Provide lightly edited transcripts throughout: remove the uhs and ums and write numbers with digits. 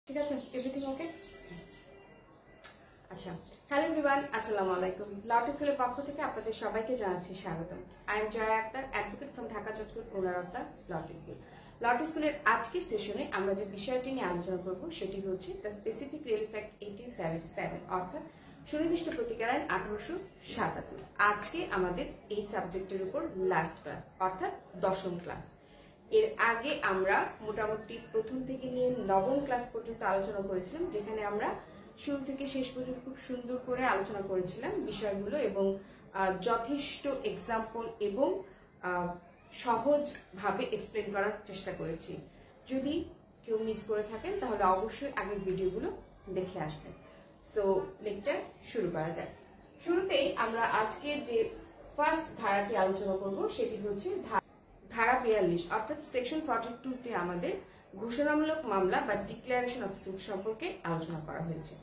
ঠিক আছে, everything okay. আচ্ছা, হ্যালো এভরিওয়ান, আসসালামু আলাইকুম। লট স্কুলের পক্ষ থেকে আপনাদের সবাইকে জানাচ্ছি স্বাগতম। I am Joya Akter, advocate from Dhaka judge court, owner of the lot school. Lot স্কুলের আজকের সেশনে আমরা যে বিষয়টি নিয়ে আলোচনা করব সেটি হচ্ছে দ্য স্পেসিফিক রিয়েল ফ্যাক্ট 1877, অর্থাৎ সুনির্দিষ্ট প্রতিকার আইন 1877। আজকে আমাদের এই সাবজেক্টের উপর লাস্ট ক্লাস, অর্থাৎ 10ম ক্লাস। এর আগে আমরা মোটামুটি প্রথম থেকে নিয়ে 9ম ক্লাস পর্যন্ত আলোচনা করেছিলাম, যেখানে আমরা শুরু থেকে শেষ পর্যন্ত খুব সুন্দর করে আলোচনা করেছিলাম বিষয়গুলো এবং যথেষ্ট এক্সাম্পল এবং সহজভাবে এক্সপ্লেন করার চেষ্টা করেছি। যদি কেউ মিস করে থাকেন তাহলে অবশ্যই আগের ভিডিওগুলো দেখে আসবেন। সো লেকচার শুরু করা যায়। শুরুতেই আমরা আজকে যে ফার্স্ট ধারাটি আলোচনা করব সেটি হচ্ছে ধারা 42, অর্থাৎ সেকশন 42-তে আমাদের ঘোষণামূলক মামলা বা ডিক্লারেশন অফ সুট সম্পর্কে আলোচনা করা হয়েছে।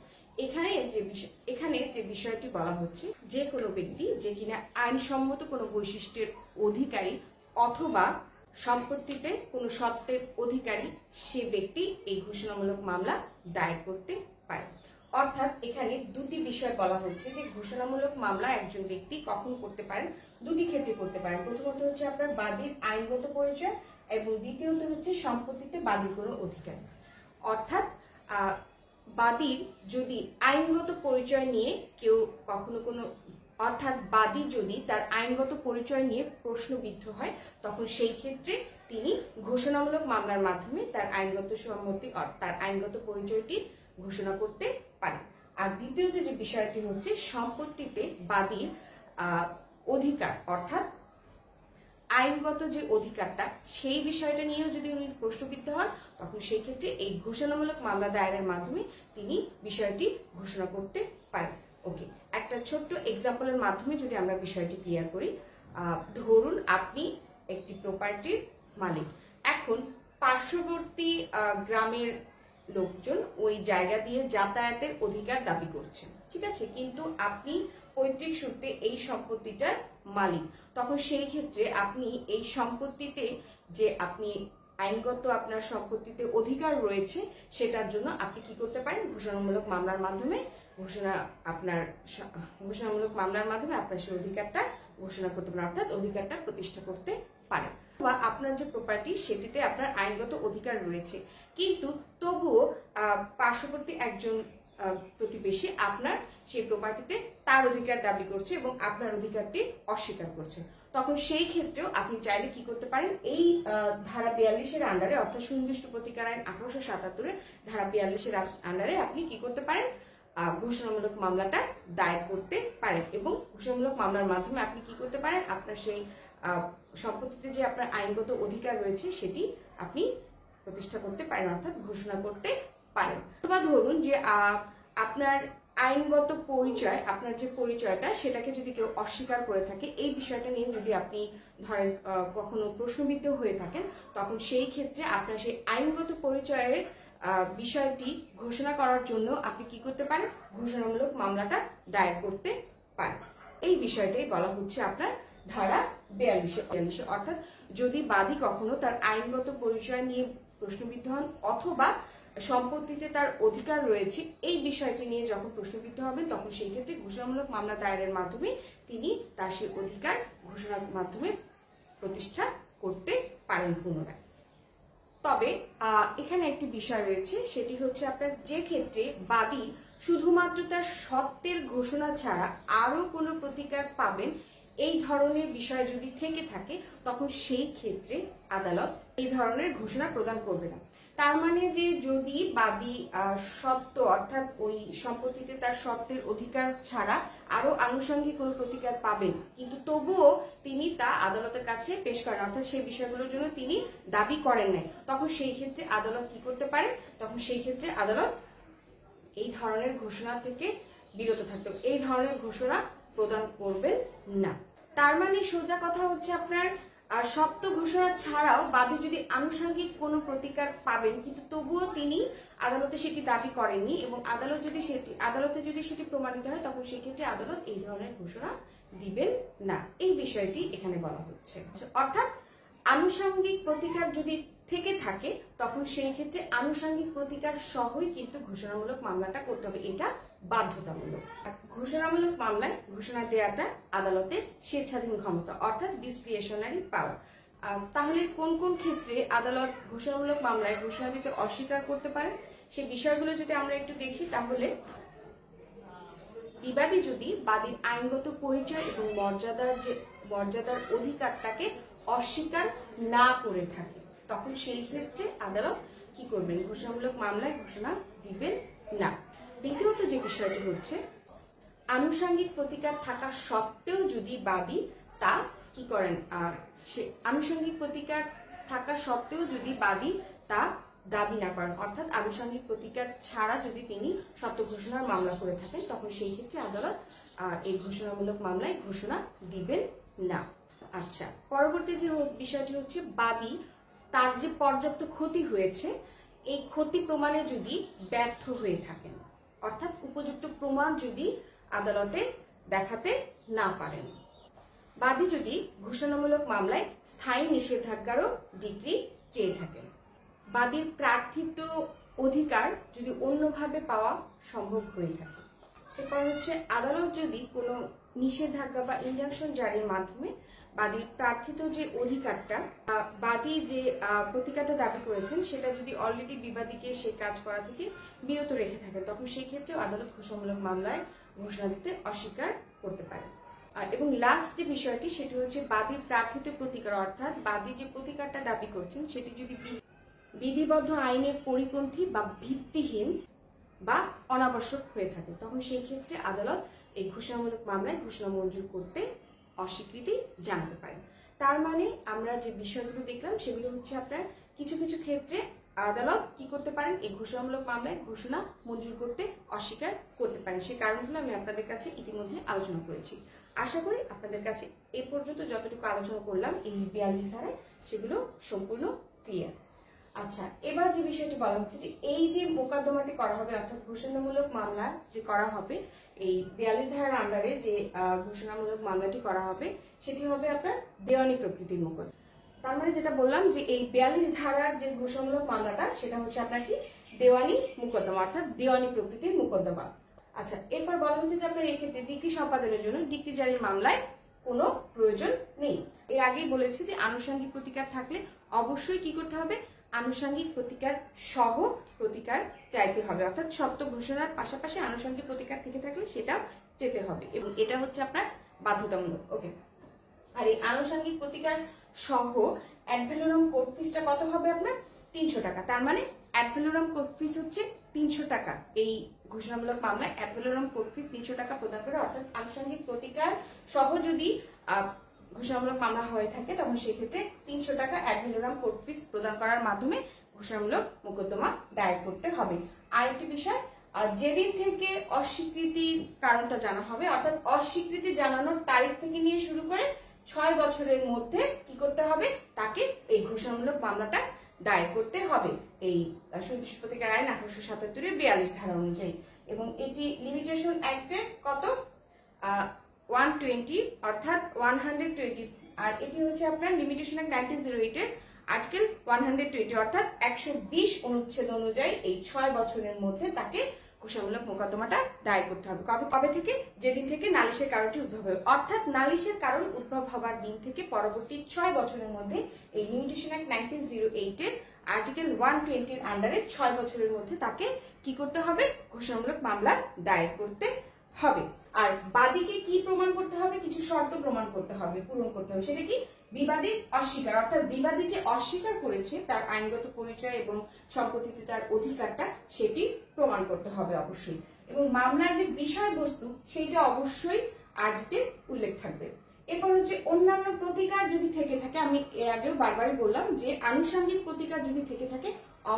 এখানে যে বিষয়টি বলা হচ্ছে, যে কোনো ব্যক্তি যে কিনা আইনসম্মত কোনো বৈশিষ্ট্যের অধিকারী অথবা সম্পত্তিতে কোনো সত্ত্বের অধিকারী, সে ব্যক্তি এই ঘোষণামূলক মামলা দায়ের করতে পারে। অর্থাৎ এখানে দুটি বিষয় বলা হচ্ছে যে ঘোষণামূলক মামলা একজন ব্যক্তি কখন করতে পারেন, দুটি ক্ষেত্রে করতে পারেন। প্রথমত হচ্ছে আপনার বাদীর আইনগত পরিচয় এবং দ্বিতীয়ত হচ্ছে সম্পত্তিতে বাদীর কোনো অধিকার। অর্থাৎ বাদীর যদি আইনগত পরিচয় নিয়ে কেউ কখনো কোনো অর্থাৎ বাদী যদি তার আইনগত পরিচয় নিয়ে প্রশ্নবিদ্ধ হয়, তখন সেই ক্ষেত্রে তিনি ঘোষণামূলক মামলার মাধ্যমে তার আইনগত সম্মতি তার আইনগত পরিচয়টি ঘোষণা করতে পারেন। আর দ্বিতীয়ত যে বিষয়টি হচ্ছে সম্পত্তিতে বাদীর অধিকার, অর্থাৎ আইনগত যে অধিকারটা, সেই বিষয়টা নিয়েও যদি উনি প্রশ্নবিদ্ধ হন, তখন সেই ক্ষেত্রে এই ঘোষণামূলক মামলা দায়েরের মাধ্যমে তিনি বিষয়টি ঘোষণা করতে পারেন। ওকে, একটা ছোট্ট এক্সাম্পলের মাধ্যমে যদি আমরা বিষয়টি ক্লিয়ার করি, ধরুন আপনি একটি প্রপার্টির মালিক। এখন পার্শ্ববর্তী গ্রামের লোকজন ওই জায়গা দিয়ে যাতায়াতের অধিকার দাবি করছে, ঠিক আছে, কিন্তু আপনি পৈতৃক সূত্রে এই সম্পত্তিটার মালিক। তখন সেই ক্ষেত্রে আপনি এই সম্পত্তিতে যে আপনি আইনগত আপনার সম্পত্তিতে অধিকার রয়েছে, সেটার জন্য আপনি কি করতে পারেন, ঘোষণামূলক মামলার মাধ্যমে ঘোষণামূলক মামলার মাধ্যমে আপনার সেই অধিকারটা ঘোষণা করতে পারেন, অর্থাৎ অধিকারটা প্রতিষ্ঠা করতে পারেন। বা আপনার যে প্রপার্টি সেটিতে আপনার আইনগত অধিকার রয়েছে, কিন্তু তবুও পার্শ্ববর্তী একজন প্রতিবেশী আপনার সেই প্রপার্টিতে তার অধিকার দাবি করছে এবং আপনার অধিকারটি অস্বীকার করছে। তখন সেই ক্ষেত্রেও আপনি চাইলে কি করতে পারেন, এই ধারা 42-এর আন্ডারে, অর্থাৎ সুনির্দিষ্ট প্রতিকার আইন 1877-এর ধারা 42-এর আন্ডারে আপনি কি করতে পারেন, ঘোষণামূলক মামলাটা দায়ের করতে পারেন এবং ঘোষণামূলক মামলার মাধ্যমে আপনি কি করতে পারেন, আপনার সেই সম্পত্তিতে যে আপনার আইনগত অধিকার রয়েছে সেটি আপনি প্রতিষ্ঠা করতে পারেন, অর্থাৎ ঘোষণা করতে পারেন। অথবা ধরুন যে আপনার আইনগত পরিচয়, আপনার যে পরিচয়টা সেটাকে যদি কেউ অস্বীকার করে থাকে, এই বিষয়টা নিয়ে যদি আপনি ধরেন কখনো প্রশ্নবিদ্ধ হয়ে থাকেন, তখন সেই ক্ষেত্রে আপনার সেই আইনগত পরিচয়ের বিষয়টি ঘোষণা করার জন্য আপনি কি করতে পারেন, ঘোষণামূলক মামলাটা দায়ের করতে পারেন। এই বিষয়টাই বলা হচ্ছে আপনার ধারা 42, অর্থাৎ যদি বাদী কখনো তার আইনগত পরিচয় নিয়ে প্রশ্নবিদ্ধ হন অথবা সম্পত্তিতে তার অধিকার রয়েছে, এই বিষয়টি নিয়ে যখন প্রশ্নবিদ্ধ হবেন, তখন সেই ক্ষেত্রে ঘোষণামূলক মামলা দায়েরের মাধ্যমে তিনি তার সেই অধিকার ঘোষণার মাধ্যমে প্রতিষ্ঠা করতে পারেন পুনরায়। তবে এখানে একটি বিষয় রয়েছে, সেটি হচ্ছে আপনার যে ক্ষেত্রে বাদী শুধুমাত্র তার সত্ত্বের ঘোষণা ছাড়া আরো কোনো প্রতিকার পাবেন, এই ধরনের বিষয় যদি থেকে থাকে, তখন সেই ক্ষেত্রে আদালত এই ধরনের ঘোষণা প্রদান করবে না। তার মানে যে যদি বাদী সত্ত্ব, অর্থাৎ ওই সম্পত্তিতে তার সত্ত্বের অধিকার ছাড়া আরো আনুষঙ্গিক কোনো প্রতিকার পাবেন, কিন্তু তবুও তিনি তা আদালতের কাছে পেশ করেন, অর্থাৎ সেই বিষয়গুলোর জন্য তিনি দাবি করেন নাই, তখন সেই ক্ষেত্রে আদালত কি করতে পারে, তখন সেই ক্ষেত্রে আদালত এই ধরনের ঘোষণা থেকে বিরত থাকতে, এই ধরনের ঘোষণা প্রদান করবেন না। তার মানে সোজা কথা হচ্ছে আপনার সত্য ঘোষণা ছাড়াও বাদী যদি আনুষঙ্গিক কোনো প্রতিকার পাবেন, কিন্তু তবুও তিনি আদালতে সেটি দাবি করেননি এবং আদালতে যদি সেটি প্রমাণিত হয়, তখন সেক্ষেত্রে আদালত এই ধরনের ঘোষণা দিবেন না। এই বিষয়টি এখানে বলা হচ্ছে। অর্থাৎ আনুষঙ্গিক প্রতিকার যদি থেকে থাকে তখন সেই ক্ষেত্রে আনুষঙ্গিক প্রতিকার সহই কিন্তু ঘোষণামূলক মামলাটা করতে হবে, এটা বাধ্যতামূলক। ঘোষণামূলক মামলায় ঘোষণা দেওয়াটা আদালতের স্বেচ্ছাধীন ক্ষমতা, অর্থাৎ ডিসক্রিশনারি পাওয়ার। তাহলে কোন কোন ক্ষেত্রে আদালত ঘোষণামূলক মামলায় ঘোষণা দিতে অস্বীকার করতে পারে সে বিষয়গুলো যদি আমরা একটু দেখি, তাহলে বিবাদী যদি বাদীর আইনগত পরিচয় এবং মর্যাদার অধিকারটাকে অস্বীকার না করে থাকে তখন সেই ক্ষেত্রে আদালত কি করবেন, ঘোষণামূলক মামলায় ঘোষণা দিবেন না। দ্বিতীয়ত যে বিষয়টি হচ্ছে, আনুষঙ্গিক প্রতিকার থাকা সত্ত্বেও যদি বাদী তা কি করেন, আনুষঙ্গিক প্রতিকার থাকা সত্ত্বেও যদি বাদী তা দাবি না করেন, অর্থাৎ আনুষঙ্গিক প্রতিকার ছাড়া যদি তিনি সত্য ঘোষণার মামলা করে থাকেন তখন সেই ক্ষেত্রে আদালত এই ঘোষণামূলক মামলায় ঘোষণা দিবেন না। আচ্ছা, পরবর্তী যে বিষয়টি হচ্ছে, বাদী তার যে পর্যাপ্ত ক্ষতি হয়েছে এই ক্ষতি প্রমাণে যদি ব্যর্থ হয়ে থাকেন, অর্থাৎ উপযুক্ত প্রমাণ যদি আদালতে দেখাতে না পারেন, বাদী যদি ঘোষণামূলক মামলায় স্থায়ী নিষেধাজ্ঞারও ডিক্রি চেয়ে থাকেন, বাদীর প্রার্থিত অধিকার যদি অন্যভাবে পাওয়া সম্ভব হয়ে থাকে। এরপর হচ্ছে, আদালত যদি কোনো নিষেধাজ্ঞা বা ইনজাংশন জারির মাধ্যমে বাদীর প্রার্থিত যে অধিকারটা, বাদী যে প্রতিকারটা দাবি করেছেন সেটা যদি অলরেডি বিবাদীকে সে কাজ করা থেকে বিরত রেখে থাকে তখন সেই ক্ষেত্রে আদালত ঘোষণামূলক মামলায় ঘোষণা দিতে অস্বীকার করতে পারে। এবং লাস্ট যে বিষয়টি সেটি হচ্ছে, বাদীর প্রার্থিত প্রতিকার, অর্থাৎ বাদী যে প্রতিকারটা দাবি করছেন সেটি যদি বিধিবদ্ধ আইনের পরিপন্থী বা ভিত্তিহীন বা অনাবশ্যক হয়ে থাকে তখন সেই ক্ষেত্রে আদালত এই ঘোষণামূলক মামলায় ঘোষণা মঞ্জুর করতে অস্বীকৃতি জানাতে পারে। তার মানে আমরা যে বিষয়গুলো দেখলাম সেগুলো হচ্ছে, আপনার কিছু কিছু ক্ষেত্রে আদালত কি করতে পারেন, এই ঘোষণামূলক মামলায় ঘোষণা মঞ্জুর করতে অস্বীকার করতে পারেন। সেই কারণগুলো আমি আপনাদের কাছে ইতিমধ্যে আলোচনা করেছি। আশা করি আপনাদের কাছে এ পর্যন্ত যতটুকু আলোচনা করলাম এই 42 ধারায় সেগুলো সম্পূর্ণ ক্লিয়ার। আচ্ছা, এবার যে বিষয়টি বলা হচ্ছে যে এই যে মোকদ্দমাটি করা হবে, অর্থাৎ ঘোষণামূলক মামলা যে করা হবে, এই 42 ধারার আন্ডারে যে ঘোষণামূলক মামলাটি করা হবে সেটি হবে আপনার দেওয়ানি প্রকৃতির মোকদ্দমা। তার মানে যেটা বললাম যে এই 42 ধারার যে ঘোষণামূলক মামলাটা সেটা হচ্ছে আপনার কি দেওয়ানি মোকদ্দমা, অর্থাৎ দেওয়ানি প্রকৃতির মোকদ্দমা। আচ্ছা, এরপর বলা হচ্ছে যে আপনার এক্ষেত্রে ডিক্রি সম্পাদনের জন্য ডিক্রি জারির মামলায় কোনো প্রয়োজন নেই। এর আগেই বলেছি যে আনুষঙ্গিক প্রতিকার থাকলে অবশ্যই কি করতে হবে, আনুষঙ্গিক প্রতিকার সহ প্রতিকার চাইতে হবে, অর্থাৎ সত্য ঘোষণার পাশাপাশি আনুষঙ্গিক প্রতিকার থেকে থাকলে সেটাও যেতে হবে এবং এটা হচ্ছে আপনার বাধ্যতামূলক। ওকে, আর এই আনুষঙ্গিক প্রতিকার সহ অ্যাড ভ্যালোরাম কোর্ট ফিসটা কত হবে আপনার 300 টাকা। তার মানে অ্যাড ভ্যালোরাম কোর্ট ফিস হচ্ছে 300 টাকা। এই ঘোষণামূলক মামলায় অ্যাড ভ্যালোরাম কোর্ট ফিস 300 টাকা প্রদান করে, অর্থাৎ আনুষঙ্গিক প্রতিকার সহ যদি ঘোষণামূলক মামলা হয়ে থাকে তখন সেই ক্ষেত্রে 300 টাকা অ্যাড ভ্যালোরাম কোর্ট ফিস প্রদান করার মাধ্যমে ঘোষণামূলক মোকদ্দমা দায়ের করতে হবে। আরেকটি বিষয়, যেদিন থেকে অস্বীকৃতির কারণটা জানা হবে, অর্থাৎ অস্বীকৃতি জানানোর তারিখ থেকে নিয়ে শুরু করে 6 বছরের মধ্যে কি করতে হবে, তাকে এই ঘোষণামূলক মামলাটা দায়ের করতে হবে এই সুনির্দিষ্ট প্রতিকার আইন 1877 42 ধারা অনুযায়ী। এবং এটি লিমিটেশন অ্যাক্টের কত 120, অর্থাৎ 120, আর এটি হচ্ছে আপনার লিমিটেশন অ্যাক্ট 1908 এর আর্টিকেল 120, অর্থাৎ 120 অনুচ্ছেদ অনুযায়ী এই 6 বছরের মধ্যে তাকে ঘোষণামূলক মোকদ্দমাটা দায়ের করতে হবে। কবে থেকে, যেদিন থেকে নালিশের কারণটি উদ্ভব হবে, অর্থাৎ নালিশের কারণ উদ্ভব হবার দিন থেকে পরবর্তী 6 বছরের মধ্যে এই লিমিটেশন অ্যাক্ট 1908 এর আর্টিকেল 120 এর আন্ডারে 6 বছরের মধ্যে তাকে কি করতে হবে, ঘোষণামূলক মামলা দায়ের করতে হবে। আর বাদীকে কি প্রমাণ করতে হবে, কিছু শর্ত প্রমাণ করতে হবে, পূরণ করতে হবে। সেটা কি, বিবাদী অস্বীকার, অর্থাৎ বিবাদী যে অস্বীকার করেছে তার আইনগত পরিচয় এবং সম্পত্তিতে তার অধিকারটা সেটি প্রমাণ করতে হবে অবশ্যই, এবং মামলার যে বিষয়বস্তু সেইটা অবশ্যই আর্জিতে উল্লেখ থাকবে। এরপর হচ্ছে অন্যান্য প্রতিকার যদি থেকে থাকে, আমি এর আগেও বারবারই বললাম যে আনুষঙ্গিক প্রতিকার যদি থেকে থাকে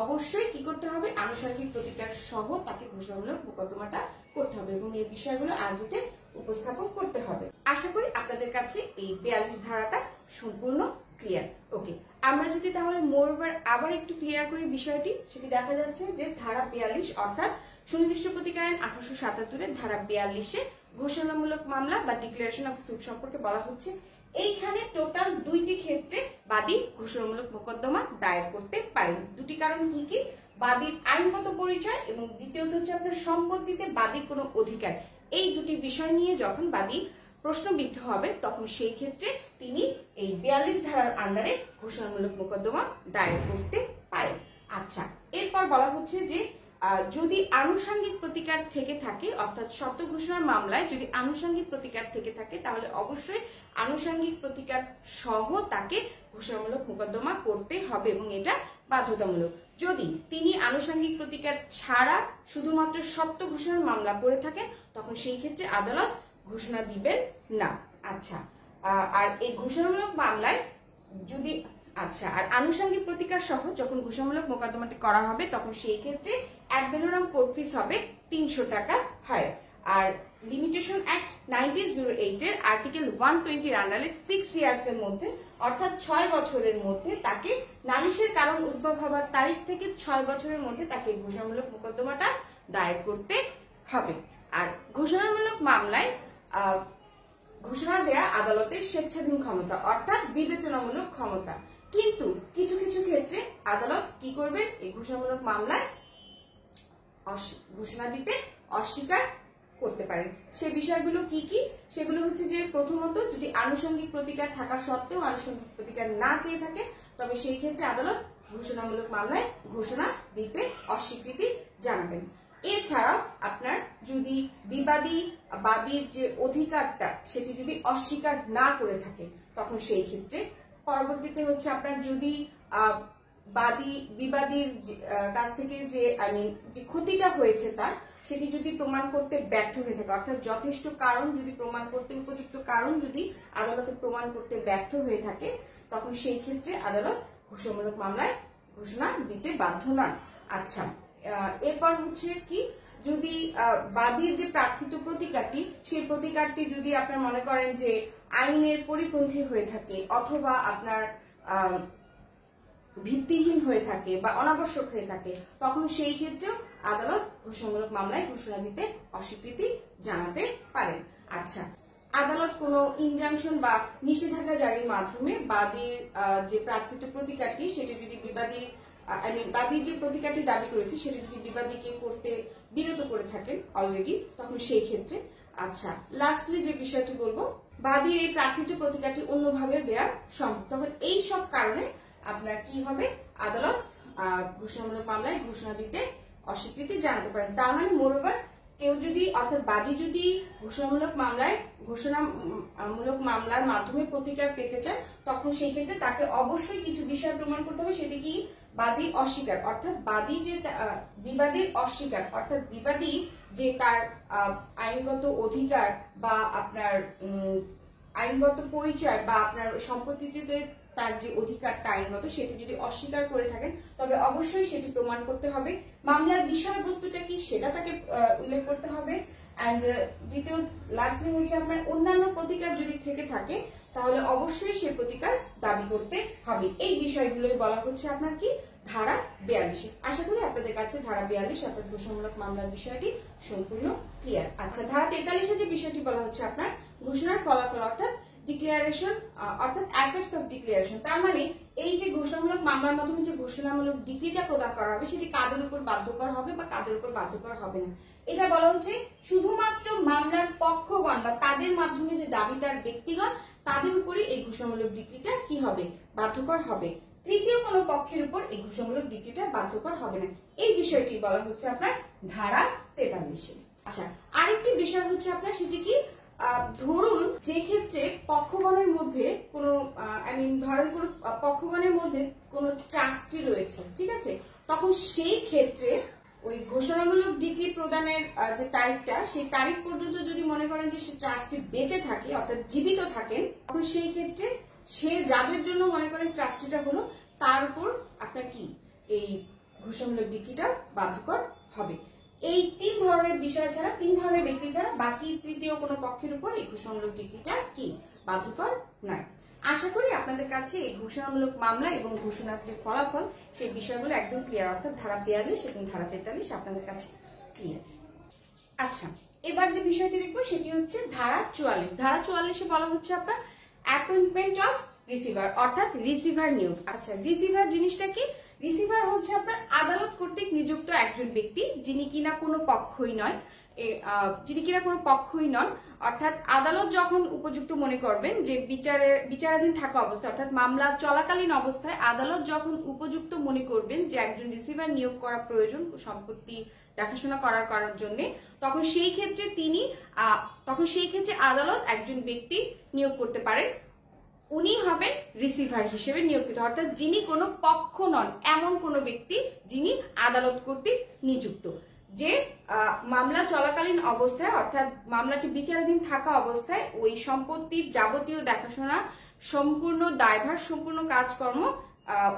অবশ্যই কি করতে হবে, আনুষঙ্গিক প্রতিকার সহ তাকে ঘোষণামূলক মোকদ্দমাটা করতে হবে এবং এই বিষয়গুলো আর্জিতে উপস্থাপন করতে হবে। আশা করি আপনাদের কাছে এই 42 ধারাটা সম্পূর্ণ ক্লিয়ার। ওকে, আমরা যদি তাহলে মোরওভার আবার একটু ক্লিয়ার করি বিষয়টি, সেটি দেখা যাচ্ছে যে ধারা 42 অর্থাৎ সুনির্দিষ্ট প্রতিকার আইন 1877 এর ধারা 42 এ ঘোষণামূলক মামলা বা ডিক্লারেশন অফ সুট সম্পর্কে বলা হচ্ছে এইখানে টোটাল 2টি ক্ষেত্রে বাদী ঘোষণামূলক মোকদ্দমা দায়ের করতে পারেন। দুটি কারণ কি কি? বাদীর আইনগত পরিচয় এবং দ্বিতীয়ত হচ্ছে আপনার সম্পত্তিতে বাদীর কোনো অধিকার। এই দুটি বিষয় নিয়ে যখন বাদী প্রশ্নবিদ্ধ হবে তখন সেই ক্ষেত্রে তিনি এই 42 ধারার আন্ডারে ঘোষণামূলক মোকদ্দমা দায়ের করতে পারেন। আচ্ছা, এরপর বলা হচ্ছে যে যদি আনুষঙ্গিক প্রতিকার থেকে থাকে, অর্থাৎ সত্য ঘোষণার মামলায় যদি আনুষঙ্গিক প্রতিকার থেকে থাকে তাহলে অবশ্যই আনুষঙ্গিক প্রতিকার সহ তাকে ঘোষণামূলক মোকদ্দমা করতে হবে এবং এটা বাধ্যতামূলক। যদি তিনি আনুষঙ্গিক প্রতিকার ছাড়া শুধুমাত্র সত্য ঘোষণার মামলা করে থাকেন তখন সেই ক্ষেত্রে আদালত ঘোষণা দিবেন না। আচ্ছা, আর এই ঘোষণামূলক মামলায় যদি আর আনুষঙ্গিক প্রতিকার সহ যখন ঘোষণামূলক মোকদ্দমাটি করা হবে তখন সেই ক্ষেত্রে অ্যাড ভ্যালোরাম কোর্ট ফিস হবে 300 টাকা হারে। আর লিমিটেশন অ্যাক্ট 1908 এর আর্টিকেল 120 এর আন্ডারে 6 ইয়ার্স এর মধ্যে অর্থাৎ 6 বছরের মধ্যে তাকে নালিশের কারণ উদ্ভব হবার তারিখ থেকে 6 বছরের মধ্যে তাকে ঘোষণামূলক মোকদ্দমাটা দায়ের করতে হবে। আর ঘোষণামূলক মামলায় ঘোষণা দেয়া আদালতের স্বেচ্ছাধীন ক্ষমতা অর্থাৎ বিবেচনামূলক ক্ষমতা, কিন্তু কিছু কিছু ক্ষেত্রে আদালত কি করবে? এই ঘোষণামূলক মামলায় ঘোষণা দিতে অস্বীকার করতে পারেন। সে বিষয়গুলো কি কি? সেগুলো হচ্ছে যে প্রথমত যদি আনুষঙ্গিক প্রতিকার থাকা সত্ত্বেও আনুষঙ্গিক প্রতিকার না চেয়ে থাকে তবে সেই ক্ষেত্রে আদালত ঘোষণামূলক মামলায় ঘোষণা দিতে অস্বীকৃতি জানাবেন। এছাড়াও আপনার যদি বাদীর যে অধিকারটা সেটি যদি অস্বীকার না করে থাকে তখন সেই ক্ষেত্রে পরবর্তীতে হচ্ছে আপনার যদি বিবাদীর কাছ থেকে যে ক্ষতিটা হয়েছে তার সেটি যদি প্রমাণ করতে ব্যর্থ হয়ে থাকে, অর্থাৎ যথেষ্ট কারণ যদি প্রমাণ করতে উপযুক্ত কারণ যদি আদালতে প্রমাণ করতে ব্যর্থ হয়ে থাকে তখন সেই ক্ষেত্রে আদালত ঘোষণামূলক মামলায় ঘোষণা দিতে বাধ্য নন। আচ্ছা, এরপর হচ্ছে কি? যদি বাদীর যে প্রার্থিত প্রতিকারটি সেই প্রতিকারটি যদি আপনার মনে করেন যে আইনের পরিপন্থী হয়ে থাকে অথবা আপনার ভিত্তিহীন হয়ে থাকে বা অনাবশ্যক হয়ে থাকে তখন সেই ক্ষেত্রেও আদালত ঘোষণামূলক মামলায় ঘোষণা দিতে অস্বীকৃতি জানাতে পারেন। আচ্ছা, আদালত কোনো ইনজাংশন বা নিষেধাজ্ঞা জারির মাধ্যমে বাদীর যে প্রার্থিত প্রতিকারটি সেটি যদি বাদী যে প্রতিকারটি দাবি করেছে সেটি যদি বিবাদীকে করতে বিরত করে থাকেন অলরেডি তখন সেই ক্ষেত্রে আচ্ছা লাস্টলি যে বিষয়টি বলবো, বাদীর এই প্রার্থিত প্রতিকারটি অন্যভাবে দেওয়া সম্ভব, তখন এই সব কারণে আপনার কি হবে? আদালত ঘোষণামূলক মামলায় ঘোষণা দিতে অস্বীকৃতি জানাতে পারেন। তার মানে মোরওভার কেউ যদি অর্থাৎ বাদী যদি ঘোষণামূলক মামলার মাধ্যমে প্রতিকার পেতে চায় তখন সেই ক্ষেত্রে তাকে অবশ্যই কিছু বিষয় প্রমাণ করতে হবে। সেটি কি? বাদী অস্বীকার, অর্থাৎ বিবাদীর অস্বীকার, অর্থাৎ বিবাদী যে তার আইনগত অধিকার বা আপনার আইনগত পরিচয় বা আপনার সম্পত্তিতে তার যে অধিকারটা আইনগত সেটি যদি অস্বীকার করে থাকেন তবে অবশ্যই সেটি প্রমাণ করতে হবে। মামলার বিষয়বস্তুটা কি সেটা তাকে উল্লেখ করতে হবে। এন্ড দ্বিতীয় লাস্টলি হচ্ছে আপনার অন্যান্য প্রতিকার যদি থেকে থাকে তাহলে অবশ্যই সেই প্রতিকার দাবি করতে হবে। এই বিষয়গুলোই বলা হচ্ছে আপনার কি? ধারা 42। আশা করি আপনাদের কাছে ধারা 42 অর্থাৎ ঘোষণামূলক মামলার বিষয়টি সম্পূর্ণ ক্লিয়ার। আচ্ছা, ধারা 43 যে বিষয়টি বলা হচ্ছে আপনার ঘোষণার ফলাফল অর্থাৎ ডিক্লারেশন অর্থাৎ এফেক্টস অফ ডিক্লারেশন। তার মানে এই যে ঘোষণামূলক মামলার মাধ্যমে যে ঘোষণামূলক ডিক্রিটা প্রদান করা হবে সেটি কাদের উপর বাধ্যকর হবে বা কাদের উপর বাধ্যকর হবে না, এটা বলা হচ্ছে শুধুমাত্র মামলার পক্ষগণ বা তাদের মাধ্যমে যে দাবিদার ব্যক্তিগণ তাদের উপরই এই ঘোষণামূলক ডিক্রিটা কি হবে? বাধ্যকর হবে। তৃতীয় কোনো পক্ষের উপর এই ঘোষণামূলক ডিক্রিটা বাধ্যকর হবে না। এই বিষয়টি বলা হচ্ছে আপনার ধারা 43। আচ্ছা, আরেকটি বিষয় হচ্ছে আপনার সেটি কি? ধরুন যে ক্ষেত্রে পক্ষগণের মধ্যে কোনো ধরেন কোনো পক্ষগণের মধ্যে কোনো ট্রাস্টি রয়েছে, ঠিক আছে, তখন সেই ক্ষেত্রে ওই ঘোষণামূলক ডিক্রি প্রদানের যে তারিখটা সেই তারিখ পর্যন্ত যদি মনে করেন যে সে ট্রাস্টি বেঁচে থাকে অর্থাৎ জীবিত থাকেন তখন সেই ক্ষেত্রে সে যাদের জন্য মনে করেন ট্রাস্টিটা হলো তার উপর আপনার কি এই ঘোষণামূলক ডিক্রিটা বাধ্যকর হবে। এই 3 ধরনের বিষয় ছাড়া 3 ধরনের ব্যক্তি ছাড়া বাকি তৃতীয় কোনো পক্ষের উপর এই ঘোষণামূলক ডিক্রিটা কি বাধ্যকর নয়। আশা করি আপনাদের কাছে এই ঘোষণামূলক মামলা এবং ঘোষণার যে ফলাফল সেই বিষয়গুলো একদম ক্লিয়ার, অর্থাৎ ধারা 42 এবং ধারা 43 আপনাদের কাছে ক্লিয়ার। আচ্ছা, এবার যে বিষয়টি দেখবো সেটি হচ্ছে ধারা 44। ধারা 44-এ বলা হচ্ছে আপনার অ্যাপয়েন্টমেন্ট অফ রিসিভার অর্থাৎ রিসিভার নিয়োগ। আচ্ছা, রিসিভার জিনিসটা কি? রিসিভার হচ্ছে আপনার আদালত কর্তৃক নিযুক্ত একজন ব্যক্তি যিনি কিনা কোনো পক্ষই নন, অর্থাৎ আদালত যখন উপযুক্ত মনে করবেন যে বিচারাধীন থাকা অবস্থায় অর্থাৎ মামলা চলাকালীন অবস্থায় আদালত যখন উপযুক্ত মনে করবেন যে একজন রিসিভার নিয়োগ করা প্রয়োজন সম্পত্তি দেখাশোনা করার জন্য, তখন সেই ক্ষেত্রে আদালত একজন ব্যক্তি নিয়োগ করতে পারেন। উনি হবেন রিসিভার হিসেবে নিয়োজিত, অর্থাৎ যিনি কোনো পক্ষ নন এমন কোনো ব্যক্তি যিনি আদালত কর্তৃক নিযুক্ত, যে মামলা চলাকালীন অবস্থায় অর্থাৎ মামলাটি বিচারাধীন থাকা অবস্থায় ওই সম্পত্তির যাবতীয় দেখাশোনা সম্পূর্ণ দায়ভার সম্পূর্ণ কাজকর্ম